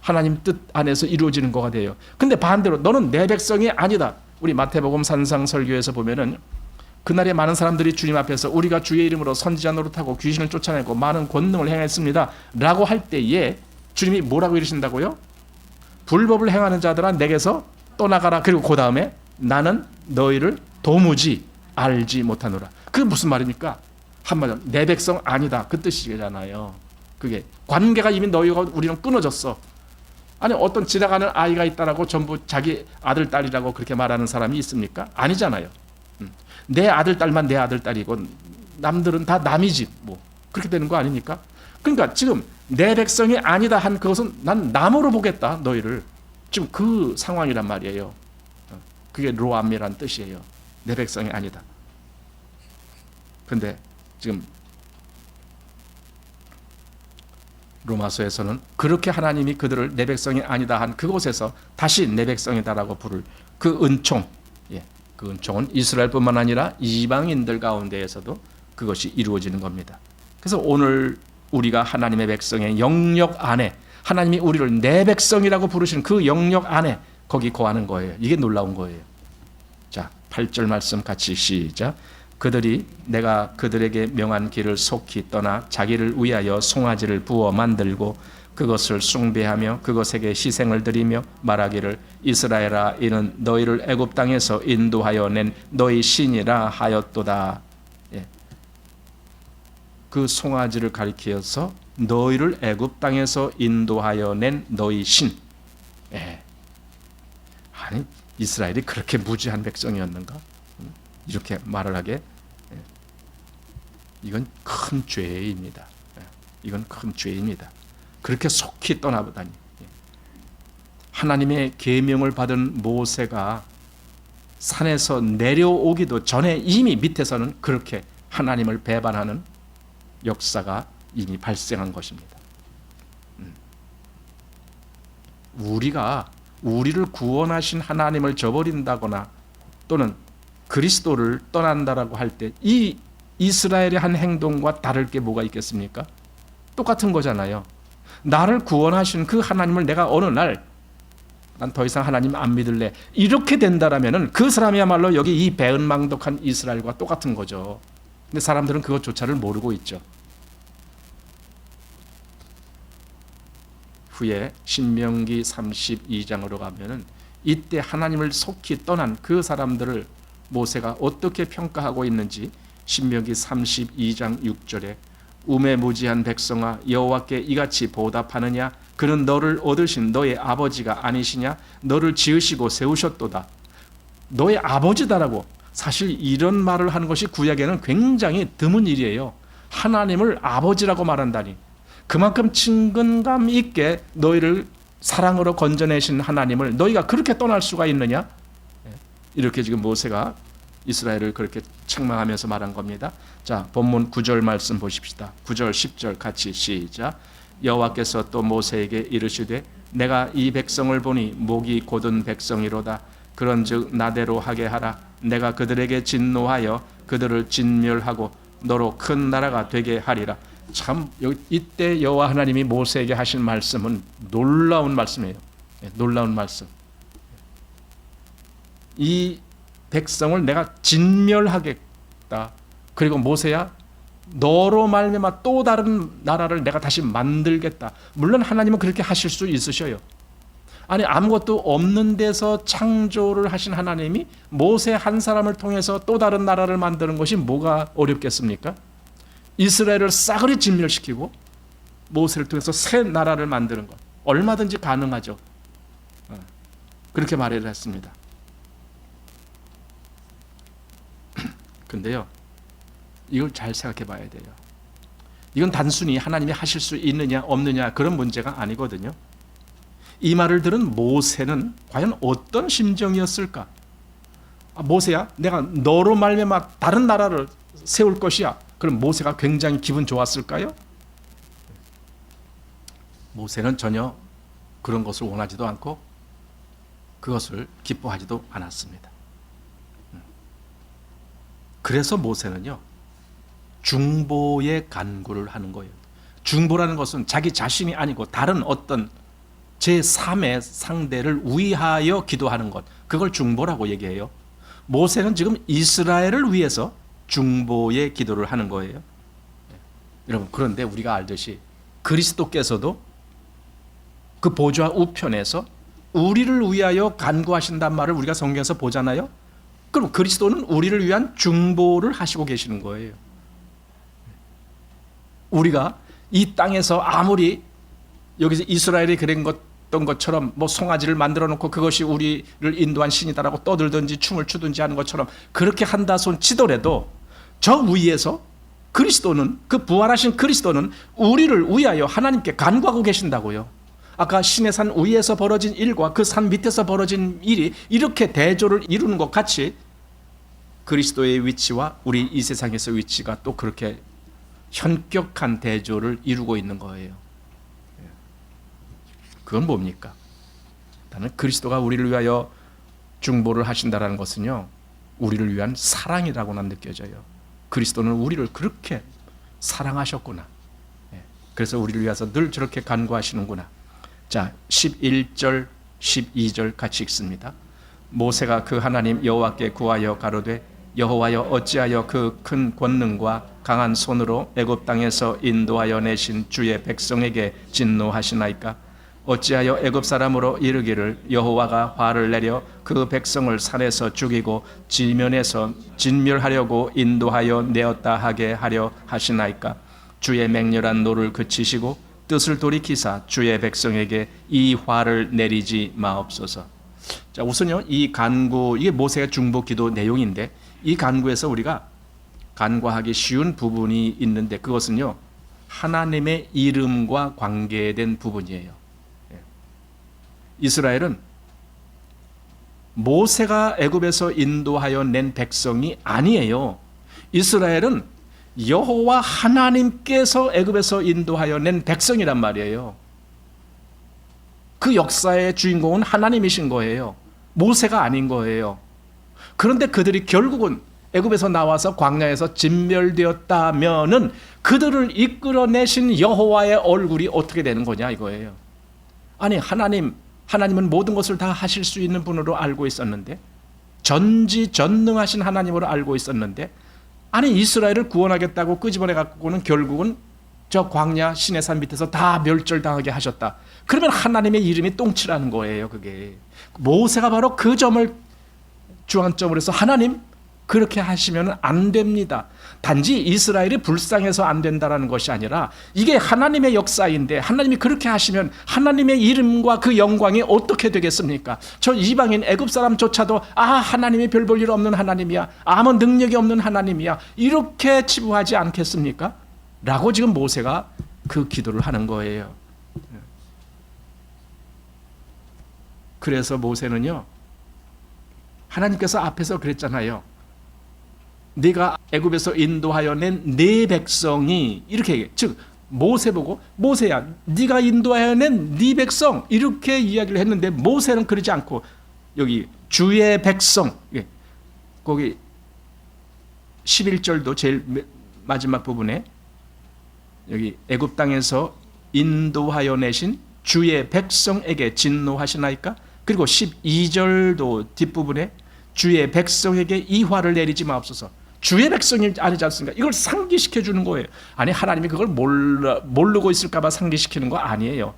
하나님 뜻 안에서 이루어지는 거가 돼요. 근데 반대로 너는 내 백성이 아니다. 우리 마태복음 산상설교에서 보면은 그날에 많은 사람들이 주님 앞에서 우리가 주의 이름으로 선지자 노릇하고 귀신을 쫓아내고 많은 권능을 행했습니다 라고 할 때에 주님이 뭐라고 이러신다고요? 불법을 행하는 자들아 내게서 떠나가라. 그리고 그 다음에 나는 너희를 도무지 알지 못하노라. 그게 무슨 말입니까? 한마디로 내 백성 아니다 그 뜻이잖아요. 그게 관계가 이미 너희와 우리는 끊어졌어. 아니 어떤 지나가는 아이가 있다라고 전부 자기 아들 딸이라고 그렇게 말하는 사람이 있습니까? 아니잖아요. 내 아들 딸만 내 아들 딸이고 남들은 다 남이지 뭐 그렇게 되는 거 아닙니까? 그러니까 지금 내 백성이 아니다 한 그것은 난 남으로 보겠다 너희를. 지금 그 상황이란 말이에요. 그게 로암미란 뜻이에요. 내 백성이 아니다. 근데 지금 로마서에서는 그렇게 하나님이 그들을 내 백성이 아니다 한 그곳에서 다시 내 백성이다라고 부를 그 은총, 그 은총은 이스라엘뿐만 아니라 이방인들 가운데에서도 그것이 이루어지는 겁니다. 그래서 오늘 우리가 하나님의 백성의 영역 안에 하나님이 우리를 내 백성이라고 부르시는 그 영역 안에 거기 거하는 거예요. 이게 놀라운 거예요. 자, 8절 말씀 같이 시작. 그들이 내가 그들에게 명한 길을 속히 떠나 자기를 위하여 송아지를 부어 만들고 그것을 숭배하며 그것에게 희생을 드리며 말하기를 이스라엘아 이는 너희를 애굽 땅에서 인도하여 낸 너희 신이라 하였도다. 그 송아지를 가리켜서 너희를 애굽 땅에서 인도하여 낸 너희 신. 아니 이스라엘이 그렇게 무지한 백성이었는가? 이렇게 말을 하게. 이건 큰 죄입니다. 이건 큰 죄입니다. 그렇게 속히 떠나보다니. 하나님의 계명을 받은 모세가 산에서 내려오기도 전에 이미 밑에서는 그렇게 하나님을 배반하는 역사가 이미 발생한 것입니다. 우리가 우리를 구원하신 하나님을 저버린다거나 또는 그리스도를 떠난다라고 할 때 이 이스라엘의 한 행동과 다를 게 뭐가 있겠습니까? 똑같은 거잖아요. 나를 구원하신 그 하나님을 내가 어느 날 난 더 이상 하나님 안 믿을래 이렇게 된다라면은 그 사람이야말로 여기 이 배은망덕한 이스라엘과 똑같은 거죠. 근데 사람들은 그것조차를 모르고 있죠. 후에 신명기 32장으로 가면은 이때 하나님을 속히 떠난 그 사람들을 모세가 어떻게 평가하고 있는지 신명기 32장 6절에 우매무지한 백성아 여호와께 이같이 보답하느냐 그는 너를 얻으신 너의 아버지가 아니시냐 너를 지으시고 세우셨도다. 너의 아버지다라고. 사실 이런 말을 하는 것이 구약에는 굉장히 드문 일이에요. 하나님을 아버지라고 말한다니. 그만큼 친근감 있게 너희를 사랑으로 건져내신 하나님을 너희가 그렇게 떠날 수가 있느냐? 이렇게 지금 모세가 이스라엘을 그렇게 책망하면서 말한 겁니다. 자, 본문 9절 말씀 보십시다. 9절 10절 같이 시작. 여호와께서 또 모세에게 이르시되 내가 이 백성을 보니 목이 곧은 백성이로다. 그런즉 나대로 하게 하라. 내가 그들에게 진노하여 그들을 진멸하고 너로 큰 나라가 되게 하리라. 참 이때 여호와 하나님이 모세에게 하신 말씀은 놀라운 말씀이에요. 놀라운 말씀. 이 백성을 내가 진멸하겠다. 그리고 모세야 너로 말미암아 또 다른 나라를 내가 다시 만들겠다. 물론 하나님은 그렇게 하실 수 있으셔요. 아니 아무것도 없는 데서 창조를 하신 하나님이 모세 한 사람을 통해서 또 다른 나라를 만드는 것이 뭐가 어렵겠습니까? 이스라엘을 싸그리 진멸시키고 모세를 통해서 새 나라를 만드는 것 얼마든지 가능하죠. 그렇게 말을 했습니다. 근데요, 이걸 잘 생각해 봐야 돼요. 이건 단순히 하나님이 하실 수 있느냐 없느냐 그런 문제가 아니거든요. 이 말을 들은 모세는 과연 어떤 심정이었을까? 모세야, 내가 너로 말미암아 다른 나라를 세울 것이야. 그럼 모세가 굉장히 기분 좋았을까요? 모세는 전혀 그런 것을 원하지도 않고 그것을 기뻐하지도 않았습니다. 그래서 모세는요, 중보의 간구를 하는 거예요. 중보라는 것은 자기 자신이 아니고 다른 어떤 제3의 상대를 위하여 기도하는 것, 그걸 중보라고 얘기해요. 모세는 지금 이스라엘을 위해서 중보의 기도를 하는 거예요. 여러분, 그런데 우리가 알듯이 그리스도께서도 그 보좌 우편에서 우리를 위하여 간구하신단 말을 우리가 성경에서 보잖아요. 그럼 그리스도는 우리를 위한 중보를 하시고 계시는 거예요. 우리가 이 땅에서 아무리 여기서 이스라엘이 그런 것 했던 것처럼 뭐 송아지를 만들어 놓고 그것이 우리를 인도한 신이다라고 떠들든지 춤을 추든지 하는 것처럼 그렇게 한다 손 치더라도 저 위에서 그리스도는, 그 부활하신 그리스도는 우리를 위하여 하나님께 간구하고 계신다고요. 아까 신의 산 위에서 벌어진 일과 그 산 밑에서 벌어진 일이 이렇게 대조를 이루는 것 같이 그리스도의 위치와 우리 이 세상에서 위치가 또 그렇게 현격한 대조를 이루고 있는 거예요. 그건 뭡니까? 나는 그리스도가 우리를 위하여 중보를 하신다라는 것은요, 우리를 위한 사랑이라고 난 느껴져요. 그리스도는 우리를 그렇게 사랑하셨구나. 그래서 우리를 위해서 늘 저렇게 간구하시는구나. 자, 11절, 12절 같이 읽습니다. 모세가 그 하나님 여호와께 구하여 가로되 여호와여 어찌하여 그 큰 권능과 강한 손으로 애굽 땅에서 인도하여 내신 주의 백성에게 진노하시나이까? 어찌하여 애굽 사람으로 이르기를 여호와가 화를 내려 그 백성을 산에서 죽이고 지면에서 진멸하려고 인도하여 내었다 하게 하려 하시나이까? 주의 맹렬한 노를 그치시고 뜻을 돌이키사 주의 백성에게 이 화를 내리지 마옵소서. 자, 우선요, 이 간구, 이게 모세의 중보 기도 내용인데 이 간구에서 우리가 간구하기 쉬운 부분이 있는데 그것은요, 하나님의 이름과 관계된 부분이에요. 이스라엘은 모세가 애굽에서 인도하여 낸 백성이 아니에요. 이스라엘은 여호와 하나님께서 애굽에서 인도하여 낸 백성이란 말이에요. 그 역사의 주인공은 하나님이신 거예요. 모세가 아닌 거예요. 그런데 그들이 결국은 애굽에서 나와서 광야에서 진멸되었다면은 그들을 이끌어내신 여호와의 얼굴이 어떻게 되는 거냐 이거예요. 아니, 하나님은 모든 것을 다 하실 수 있는 분으로 알고 있었는데, 전지전능하신 하나님으로 알고 있었는데, 아니 이스라엘을 구원하겠다고 끄집어내 갖고는 결국은 저 광야 시내산 밑에서 다 멸절당하게 하셨다. 그러면 하나님의 이름이 똥치라는 거예요. 그게 모세가 바로 그 점을 주안점으로 해서 하나님 그렇게 하시면 안 됩니다. 단지 이스라엘이 불쌍해서 안 된다는 것이 아니라 이게 하나님의 역사인데 하나님이 그렇게 하시면 하나님의 이름과 그 영광이 어떻게 되겠습니까? 저 이방인 애굽 사람조차도 하나님이 별 볼 일 없는 하나님이야, 아무 능력이 없는 하나님이야, 이렇게 치부하지 않겠습니까? 라고 지금 모세가 그 기도를 하는 거예요. 그래서 모세는요, 하나님께서 앞에서 그랬잖아요. 네가 애굽에서 인도하여 낸 네 백성이 이렇게 얘기해. 즉 모세 보고 모세야 네가 인도하여 낸 네 백성 이렇게 이야기를 했는데 모세는 그러지 않고 여기 주의 백성, 거기 11절도 제일 마지막 부분에 여기 애굽 땅에서 인도하여 내신 주의 백성에게 진노하시나이까? 그리고 12절도 뒷부분에 주의 백성에게 이 화를 내리지 마옵소서. 주의 백성이 아니지 않습니까? 이걸 상기시켜 주는 거예요. 아니 하나님이 그걸 모르고 있을까 봐 상기시키는 거 아니에요.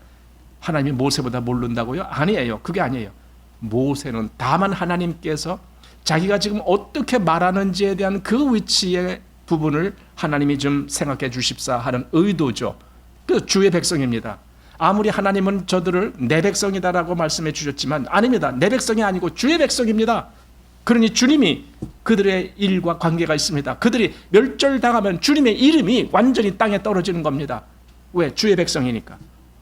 하나님이 모세보다 모른다고요? 아니에요. 그게 아니에요. 모세는 다만 하나님께서 자기가 지금 어떻게 말하는지에 대한 그 위치의 부분을 하나님이 좀 생각해 주십사 하는 의도죠. 그 주의 백성입니다. 아무리 하나님은 저들을 내 백성이다라고 말씀해 주셨지만 아닙니다. 내 백성이 아니고 주의 백성입니다. 그러니 주님이 그들의 일과 관계가 있습니다. 그들이 멸절당하면 주님의 이름이 완전히 땅에 떨어지는 겁니다. 왜? 주의 백성이니까.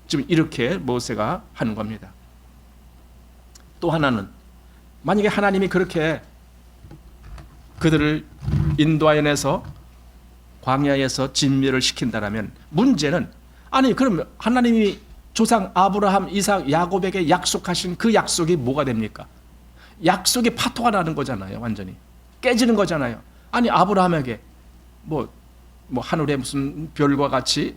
지금 이렇게 모세가 하는 겁니다. 또 하나는 만약에 하나님이 그렇게 그들을 인도하여 내서 광야에서 진멸을 시킨다라면 문제는 아니 그럼 하나님이 조상 아브라함, 이삭, 야곱에게 약속하신 그 약속이 뭐가 됩니까? 약속이 파토가 나는 거잖아요. 완전히 깨지는 거잖아요. 아니 아브라함에게 뭐 하늘에 무슨 별과 같이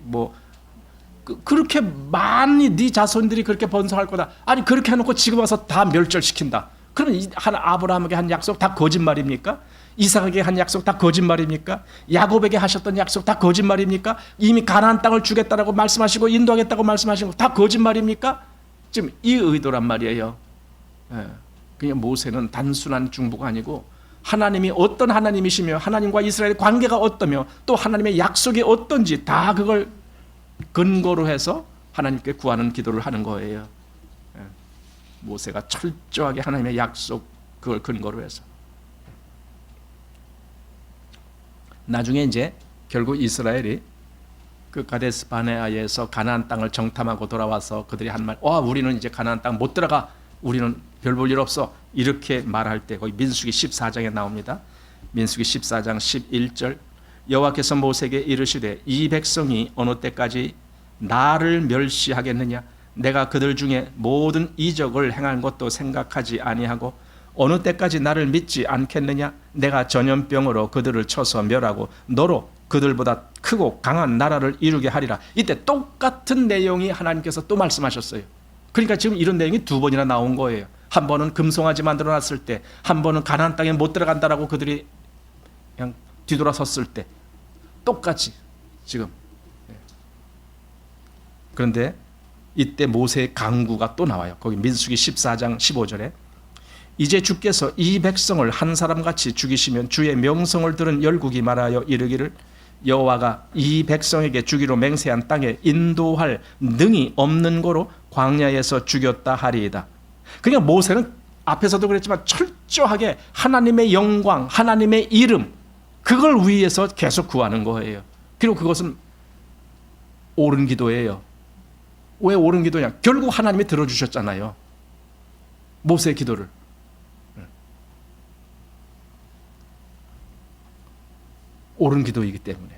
그렇게 많이 네 자손들이 그렇게 번성할 거다. 아니 그렇게 해놓고 지금 와서 다 멸절시킨다. 그러면 아브라함에게 한 약속 다 거짓말입니까? 이삭에게 한 약속 다 거짓말입니까? 야곱에게 하셨던 약속 다 거짓말입니까? 이미 가나안 땅을 주겠다라고 말씀하시고 인도하겠다고 말씀하신 거 다 거짓말입니까? 지금 이 의도란 말이에요. 그냥 모세는 단순한 중보가 아니고 하나님이 어떤 하나님이시며 하나님과 이스라엘의 관계가 어떠며 또 하나님의 약속이 어떤지 다 그걸 근거로 해서 하나님께 구하는 기도를 하는 거예요. 모세가 철저하게 하나님의 약속 그걸 근거로 해서. 나중에 이제 결국 이스라엘이 그 가데스 바네아에서 가나안 땅을 정탐하고 돌아와서 그들이 한 말, 우리는 이제 가나안 땅 못 들어가, 우리는 별 볼 일 없어, 이렇게 말할 때 거기 민수기 14장에 나옵니다. 민수기 14장 11절, 여호와께서 모세에게 이르시되 이 백성이 어느 때까지 나를 멸시하겠느냐? 내가 그들 중에 모든 이적을 행한 것도 생각하지 아니하고 어느 때까지 나를 믿지 않겠느냐? 내가 전염병으로 그들을 쳐서 멸하고 너로 그들보다 크고 강한 나라를 이루게 하리라. 이때 똑같은 내용이 하나님께서 또 말씀하셨어요. 그러니까 지금 이런 내용이 두 번이나 나온 거예요. 한 번은 금송아지 만들어놨을 때, 한 번은 가나안 땅에 못 들어간다라고 그들이 그냥 뒤돌아섰을 때, 똑같이 지금. 그런데 이때 모세의 강구가 또 나와요. 거기 민수기 14장 15절에 이제 주께서 이 백성을 한 사람같이 죽이시면 주의 명성을 들은 열국이 말하여 이르기를 여호와가 이 백성에게 주기로 맹세한 땅에 인도할 능이 없는 거로 광야에서 죽였다 하리이다. 그러니까 모세는 앞에서도 그랬지만 철저하게 하나님의 영광, 하나님의 이름, 그걸 위해서 계속 구하는 거예요. 그리고 그것은 옳은 기도예요. 왜 옳은 기도냐? 결국 하나님이 들어주셨잖아요. 모세의 기도를. 옳은 기도이기 때문에.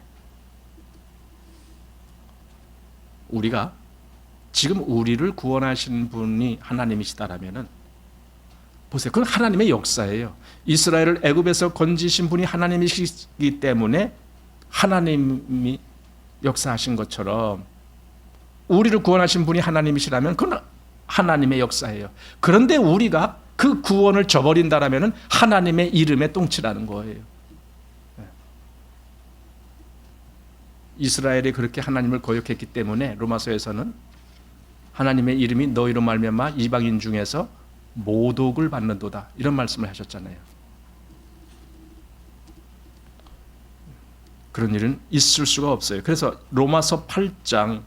우리가 지금 우리를 구원하신 분이 하나님이시다라면은 보세요. 그건 하나님의 역사예요. 이스라엘을 애굽에서 건지신 분이 하나님이시기 때문에 하나님이 역사하신 것처럼 우리를 구원하신 분이 하나님이시라면 그건 하나님의 역사예요. 그런데 우리가 그 구원을 저버린다라면은 하나님의 이름에 똥치라는 거예요. 이스라엘이 그렇게 하나님을 거역했기 때문에 로마서에서는 하나님의 이름이 너희로 말미암아 이방인 중에서 모독을 받는도다, 이런 말씀을 하셨잖아요. 그런 일은 있을 수가 없어요. 그래서 로마서 8장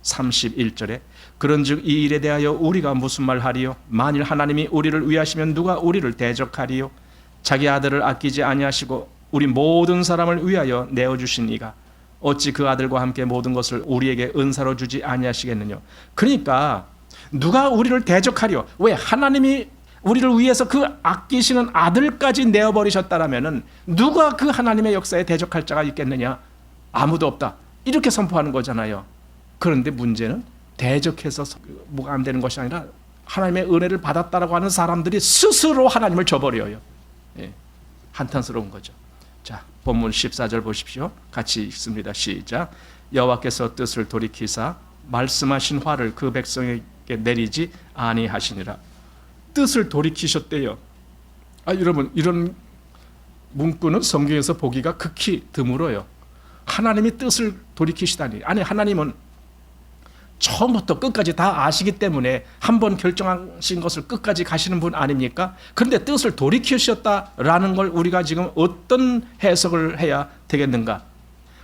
31절에 그런즉 이 일에 대하여 우리가 무슨 말하리요? 만일 하나님이 우리를 위하시면 누가 우리를 대적하리요? 자기 아들을 아끼지 아니하시고 우리 모든 사람을 위하여 내어주신 이가 어찌 그 아들과 함께 모든 것을 우리에게 은사로 주지 아니하시겠느냐? 그러니까 누가 우리를 대적하리요? 왜? 하나님이 우리를 위해서 그 아끼시는 아들까지 내어버리셨다라면은 누가 그 하나님의 역사에 대적할 자가 있겠느냐? 아무도 없다, 이렇게 선포하는 거잖아요. 그런데 문제는 대적해서 뭐가 안 되는 것이 아니라 하나님의 은혜를 받았다라고 하는 사람들이 스스로 하나님을 저버려요. 예, 한탄스러운 거죠. 자, 본문 14절 보십시오. 같이 읽습니다. 시작. 여호와께서 뜻을 돌이키사 말씀하신 화를 그 백성에게 내리지 아니하시니라. 뜻을 돌이키셨대요. 여러분, 이런 문구는 성경에서 보기가 극히 드물어요. 하나님이 뜻을 돌이키시다니. 아니, 하나님은 처음부터 끝까지 다 아시기 때문에 한번 결정하신 것을 끝까지 가시는 분 아닙니까? 그런데 뜻을 돌이키셨다라는 걸 우리가 지금 어떤 해석을 해야 되겠는가?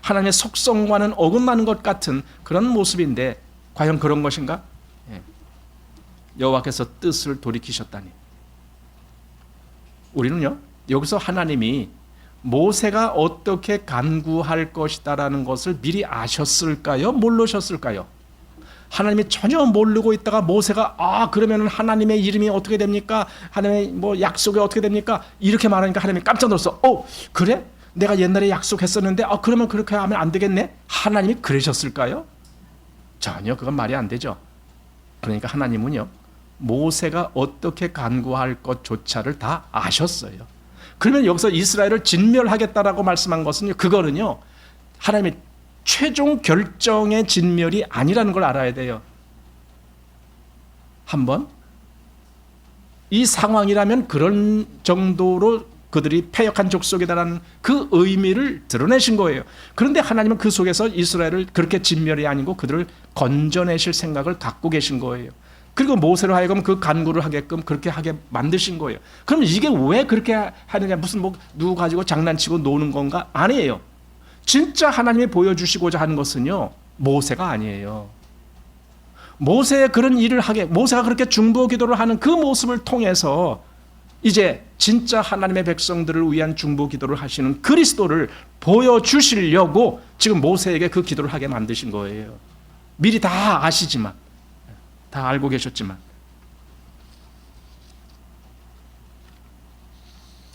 하나님의 속성과는 어긋나는 것 같은 그런 모습인데 과연 그런 것인가? 여호와께서 뜻을 돌이키셨다니. 우리는요, 여기서 하나님이 모세가 어떻게 간구할 것이다라는 것을 미리 아셨을까요? 모르셨을까요? 하나님이 전혀 모르고 있다가 모세가 그러면 하나님의 이름이 어떻게 됩니까? 하나님의 뭐 약속이 어떻게 됩니까? 이렇게 말하니까 하나님이 깜짝 놀라서 그래? 내가 옛날에 약속했었는데 그러면 그렇게 하면 안 되겠네? 하나님이 그러셨을까요? 전혀 그건 말이 안 되죠. 그러니까 하나님은요, 모세가 어떻게 간구할 것조차를 다 아셨어요. 그러면 여기서 이스라엘을 진멸하겠다라고 말씀한 것은요, 그거는요, 하나님이 최종 결정의 진멸이 아니라는 걸 알아야 돼요. 한번 이 상황이라면 그런 정도로 그들이 패역한 족속이다라는 그 의미를 드러내신 거예요. 그런데 하나님은 그 속에서 이스라엘을 그렇게 진멸이 아니고 그들을 건져내실 생각을 갖고 계신 거예요. 그리고 모세로 하여금 그 간구를 하게끔 그렇게 하게 만드신 거예요. 그럼 이게 왜 그렇게 하느냐? 무슨 누구 가지고 장난치고 노는 건가? 아니에요. 진짜 하나님이 보여주시고자 하는 것은요, 모세가 아니에요. 모세의 그런 일을 하게, 모세가 그렇게 중보 기도를 하는 그 모습을 통해서 이제 진짜 하나님의 백성들을 위한 중보 기도를 하시는 그리스도를 보여주시려고 지금 모세에게 그 기도를 하게 만드신 거예요. 미리 다 아시지만, 다 알고 계셨지만.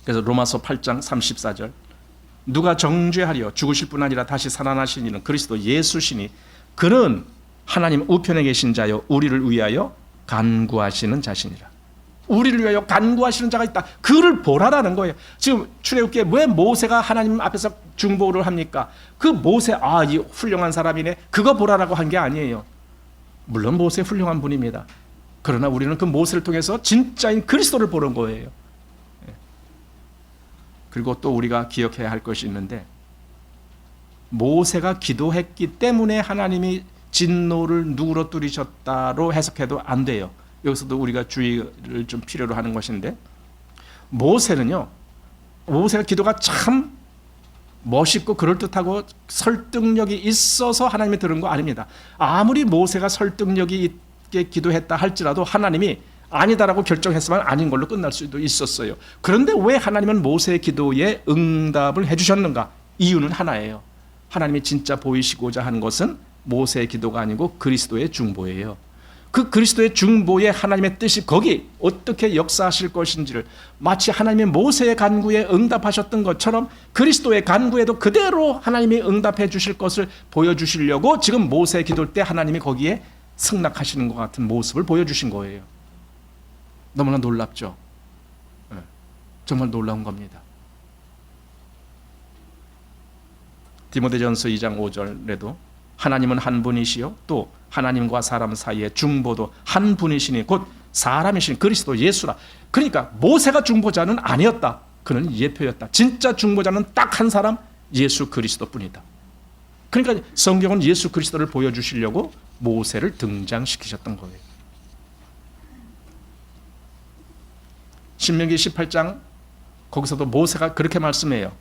그래서 로마서 8장 34절, 누가 정죄하려 죽으실 뿐 아니라 다시 살아나신 이는 그리스도 예수시니 그는 하나님 우편에 계신 자요 우리를 위하여 간구하시는 자신이라. 우리를 위하여 간구하시는 자가 있다. 그를 보라라는 거예요. 지금 출애굽기에 왜 모세가 하나님 앞에서 중보를 합니까? 그 모세, 이 훌륭한 사람이네, 그거 보라라고 한 게 아니에요. 물론 모세 훌륭한 분입니다. 그러나 우리는 그 모세를 통해서 진짜인 그리스도를 보는 거예요. 그리고 또 우리가 기억해야 할 것이 있는데, 모세가 기도했기 때문에 하나님이 진노를 누그러뜨리셨다로 해석해도 안 돼요. 여기서도 우리가 주의를 좀 필요로 하는 것인데, 모세가 기도가 참 멋있고 그럴듯하고 설득력이 있어서 하나님이 들은 거 아닙니다. 아무리 모세가 설득력이 있게 기도했다 할지라도 하나님이 아니다라고 결정했으면 아닌 걸로 끝날 수도 있었어요. 그런데 왜 하나님은 모세의 기도에 응답을 해주셨는가? 이유는 하나예요. 하나님이 진짜 보이시고자 한 것은 모세의 기도가 아니고 그리스도의 중보예요. 그 그리스도의 중보에 하나님의 뜻이 거기 어떻게 역사하실 것인지를 마치 하나님이 모세의 간구에 응답하셨던 것처럼 그리스도의 간구에도 그대로 하나님이 응답해 주실 것을 보여주시려고 지금 모세의 기도일 때 하나님이 거기에 승낙하시는 것 같은 모습을 보여주신 거예요. 너무나 놀랍죠? 정말 놀라운 겁니다. 디모데전서 2장 5절에도 하나님은 한 분이시요 또 하나님과 사람 사이의 중보도 한 분이시니 곧 사람이신 그리스도 예수라. 그러니까 모세가 중보자는 아니었다. 그는 예표였다. 진짜 중보자는 딱 한 사람, 예수 그리스도뿐이다. 그러니까 성경은 예수 그리스도를 보여주시려고 모세를 등장시키셨던 거예요. 신명기 18장 거기서도 모세가 그렇게 말씀해요.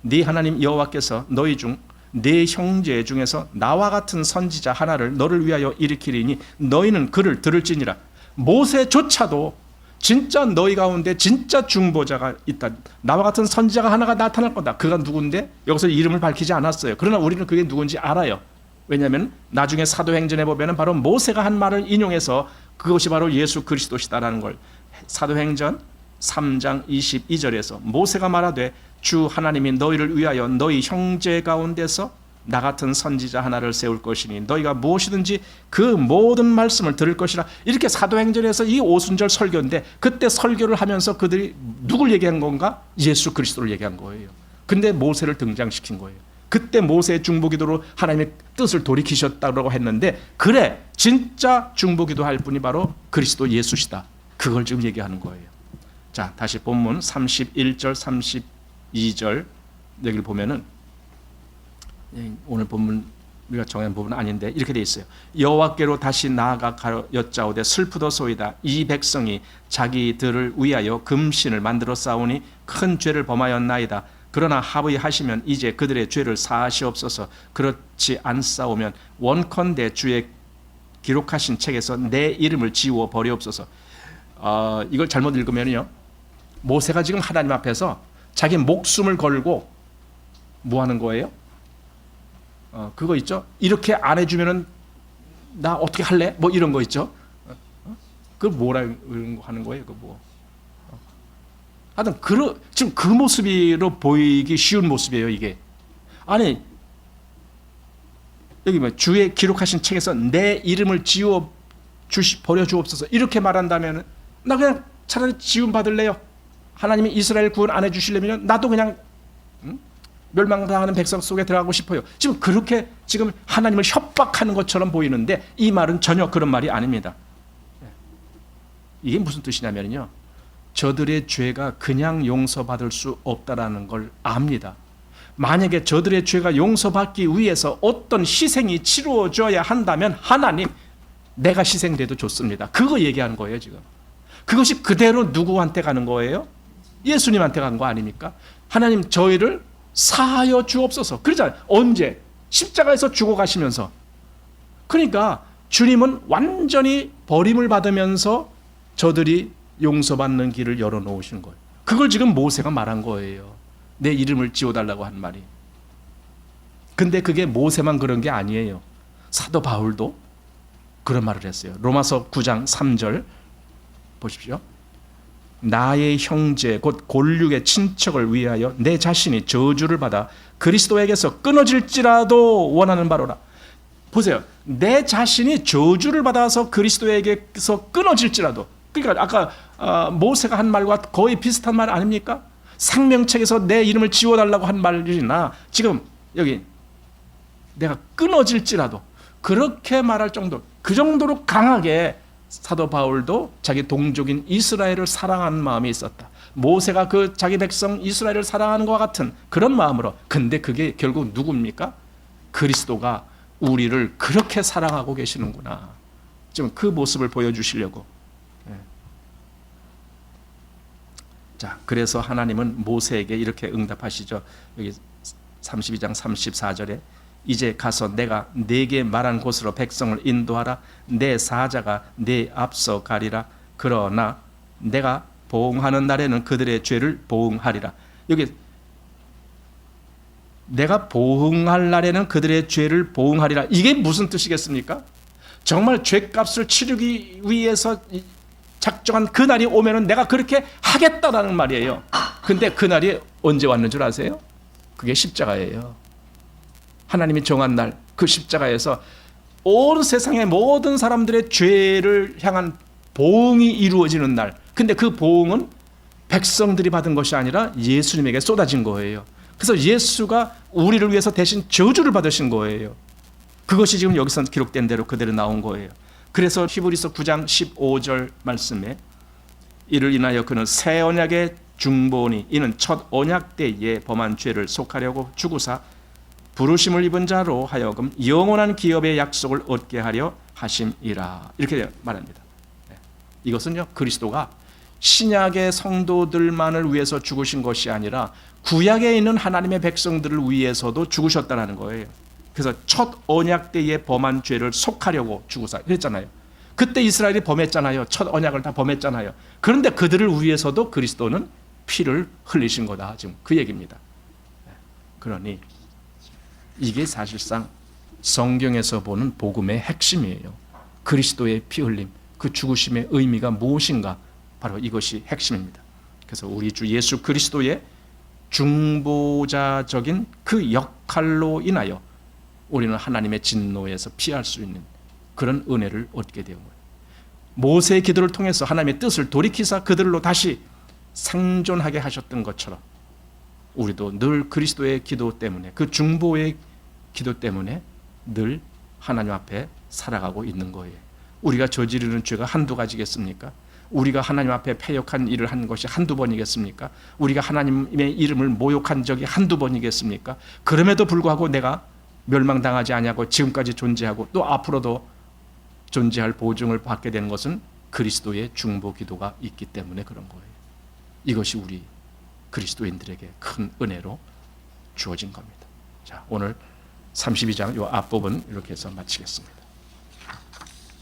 네 하나님 여호와께서 너희 중 네 형제 중에서 나와 같은 선지자 하나를 너를 위하여 일으키리니 너희는 그를 들을지니라. 모세조차도 진짜 너희 가운데 진짜 중보자가 있다. 나와 같은 선지자가 하나가 나타날 거다. 그가 누군데? 여기서 이름을 밝히지 않았어요. 그러나 우리는 그게 누군지 알아요. 왜냐하면 나중에 사도행전에 보면 바로 모세가 한 말을 인용해서 그것이 바로 예수 그리스도시다라는 걸 사도행전 3장 22절에서 모세가 말하되 주 하나님이 너희를 위하여 너희 형제 가운데서 나 같은 선지자 하나를 세울 것이니 너희가 무엇이든지 그 모든 말씀을 들을 것이라. 이렇게 사도행전에서 이 오순절 설교인데 그때 설교를 하면서 그들이 누굴 얘기한 건가? 예수 그리스도를 얘기한 거예요. 근데 모세를 등장시킨 거예요. 그때 모세의 중보기도로 하나님의 뜻을 돌이키셨다고 했는데 그래 진짜 중보기도 할 분이 바로 그리스도 예수시다. 그걸 지금 얘기하는 거예요. 자, 다시 본문 31절 32절 여기를 보면은 오늘 본문 우리가 정한 부분은 아닌데 이렇게 돼 있어요. 여호와께로 다시 나아가 여짜오되 슬프도소이다. 이 백성이 자기들을 위하여 금신을 만들어 싸우니 큰 죄를 범하였나이다. 그러나 합의하시면 이제 그들의 죄를 사하시옵소서. 그렇지 않사오면 원컨대 주의 기록하신 책에서 내 이름을 지워 버리옵소서. 이걸 잘못 읽으면요, 모세가 지금 하나님 앞에서 자기 목숨을 걸고 뭐 하는 거예요? 그거 있죠? 이렇게 안 해주면은 나 어떻게 할래? 뭐 이런 거 있죠? 그걸 뭐라 하는 거예요? 그 뭐? 하여튼 지금 그 모습으로 보이기 쉬운 모습이에요, 이게. 아니, 여기 뭐 주의 기록하신 책에서 내 이름을 지워 버려 주옵소서. 이렇게 말한다면 나 그냥 차라리 지움 받을래요. 하나님이 이스라엘 구원 안 해주시려면 나도 그냥 멸망당하는 백성 속에 들어가고 싶어요. 지금 그렇게 지금 하나님을 협박하는 것처럼 보이는데 이 말은 전혀 그런 말이 아닙니다. 이게 무슨 뜻이냐면요, 저들의 죄가 그냥 용서받을 수 없다라는 걸 압니다. 만약에 저들의 죄가 용서받기 위해서 어떤 희생이 치루어져야 한다면 하나님, 내가 희생돼도 좋습니다. 그거 얘기하는 거예요 지금. 그것이 그대로 누구한테 가는 거예요? 예수님한테 간 거 아닙니까? 하나님 저희를 사하여 주옵소서. 그러잖아요. 언제? 십자가에서 죽어가시면서. 그러니까 주님은 완전히 버림을 받으면서 저들이 용서받는 길을 열어놓으신 거예요. 그걸 지금 모세가 말한 거예요. 내 이름을 지워달라고 한 말이. 근데 그게 모세만 그런 게 아니에요. 사도 바울도 그런 말을 했어요. 로마서 9장 3절 보십시오. 나의 형제 곧 골육의 친척을 위하여 내 자신이 저주를 받아 그리스도에게서 끊어질지라도 원하는 바로라. 보세요. 내 자신이 저주를 받아서 그리스도에게서 끊어질지라도. 그러니까 아까 모세가 한 말과 거의 비슷한 말 아닙니까? 생명책에서 내 이름을 지워달라고 한 말이나 지금 여기 내가 끊어질지라도 그렇게 말할 정도, 그 정도로 강하게 사도 바울도 자기 동족인 이스라엘을 사랑하는 마음이 있었다. 모세가 그 자기 백성 이스라엘을 사랑하는 것과 같은 그런 마음으로. 근데 그게 결국 누굽니까? 그리스도가 우리를 그렇게 사랑하고 계시는구나. 지금 그 모습을 보여주시려고. 자, 그래서 하나님은 모세에게 이렇게 응답하시죠. 여기 32장 34절에 이제 가서 내가 네게 말한 곳으로 백성을 인도하라. 내 사자가 네 앞서 가리라. 그러나 내가 보응하는 날에는 그들의 죄를 보응하리라. 여기 내가 보응할 날에는 그들의 죄를 보응하리라. 이게 무슨 뜻이겠습니까? 정말 죄값을 치르기 위해서 작정한 그 날이 오면은 내가 그렇게 하겠다라는 말이에요. 근데 그 날이 언제 왔는 줄 아세요? 그게 십자가예요. 하나님이 정한 날, 그 십자가에서 온 세상의 모든 사람들의 죄를 향한 보응이 이루어지는 날. 근데 그 보응은 백성들이 받은 것이 아니라 예수님에게 쏟아진 거예요. 그래서 예수가 우리를 위해서 대신 저주를 받으신 거예요. 그것이 지금 여기서 기록된 대로 그대로 나온 거예요. 그래서 히브리서 9장 15절 말씀에 이를 인하여 그는 새 언약의 중보니 이는 첫 언약 때에 범한 죄를 속하려고 죽으사 부르심을 입은 자로 하여금 영원한 기업의 약속을 얻게 하려 하심이라. 이렇게 말합니다. 이것은요, 그리스도가 신약의 성도들만을 위해서 죽으신 것이 아니라 구약에 있는 하나님의 백성들을 위해서도 죽으셨다는 거예요. 그래서 첫 언약 때에 범한 죄를 속하려고 죽으사 그랬잖아요. 그때 이스라엘이 범했잖아요. 첫 언약을 다 범했잖아요. 그런데 그들을 위해서도 그리스도는 피를 흘리신 거다. 지금 그 얘기입니다. 그러니 이게 사실상 성경에서 보는 복음의 핵심이에요. 그리스도의 피 흘림, 그 죽으심의 의미가 무엇인가? 바로 이것이 핵심입니다. 그래서 우리 주 예수 그리스도의 중보자적인 그 역할로 인하여 우리는 하나님의 진노에서 피할 수 있는 그런 은혜를 얻게 되는 거예요. 모세의 기도를 통해서 하나님의 뜻을 돌이키사 그들로 다시 생존하게 하셨던 것처럼 우리도 늘 그리스도의 기도 때문에, 그 중보의 기도 때문에 늘 하나님 앞에 살아가고 있는 거예요. 우리가 저지르는 죄가 한두 가지겠습니까? 우리가 하나님 앞에 패역한 일을 한 것이 한두 번이겠습니까? 우리가 하나님의 이름을 모욕한 적이 한두 번이겠습니까? 그럼에도 불구하고 내가 멸망당하지 아니하고 지금까지 존재하고 또 앞으로도 존재할 보증을 받게 되는 것은 그리스도의 중보 기도가 있기 때문에 그런 거예요. 이것이 우리 그리스도인들에게 큰 은혜로 주어진 겁니다. 자, 오늘 32장 이 앞부분 이렇게 해서 마치겠습니다.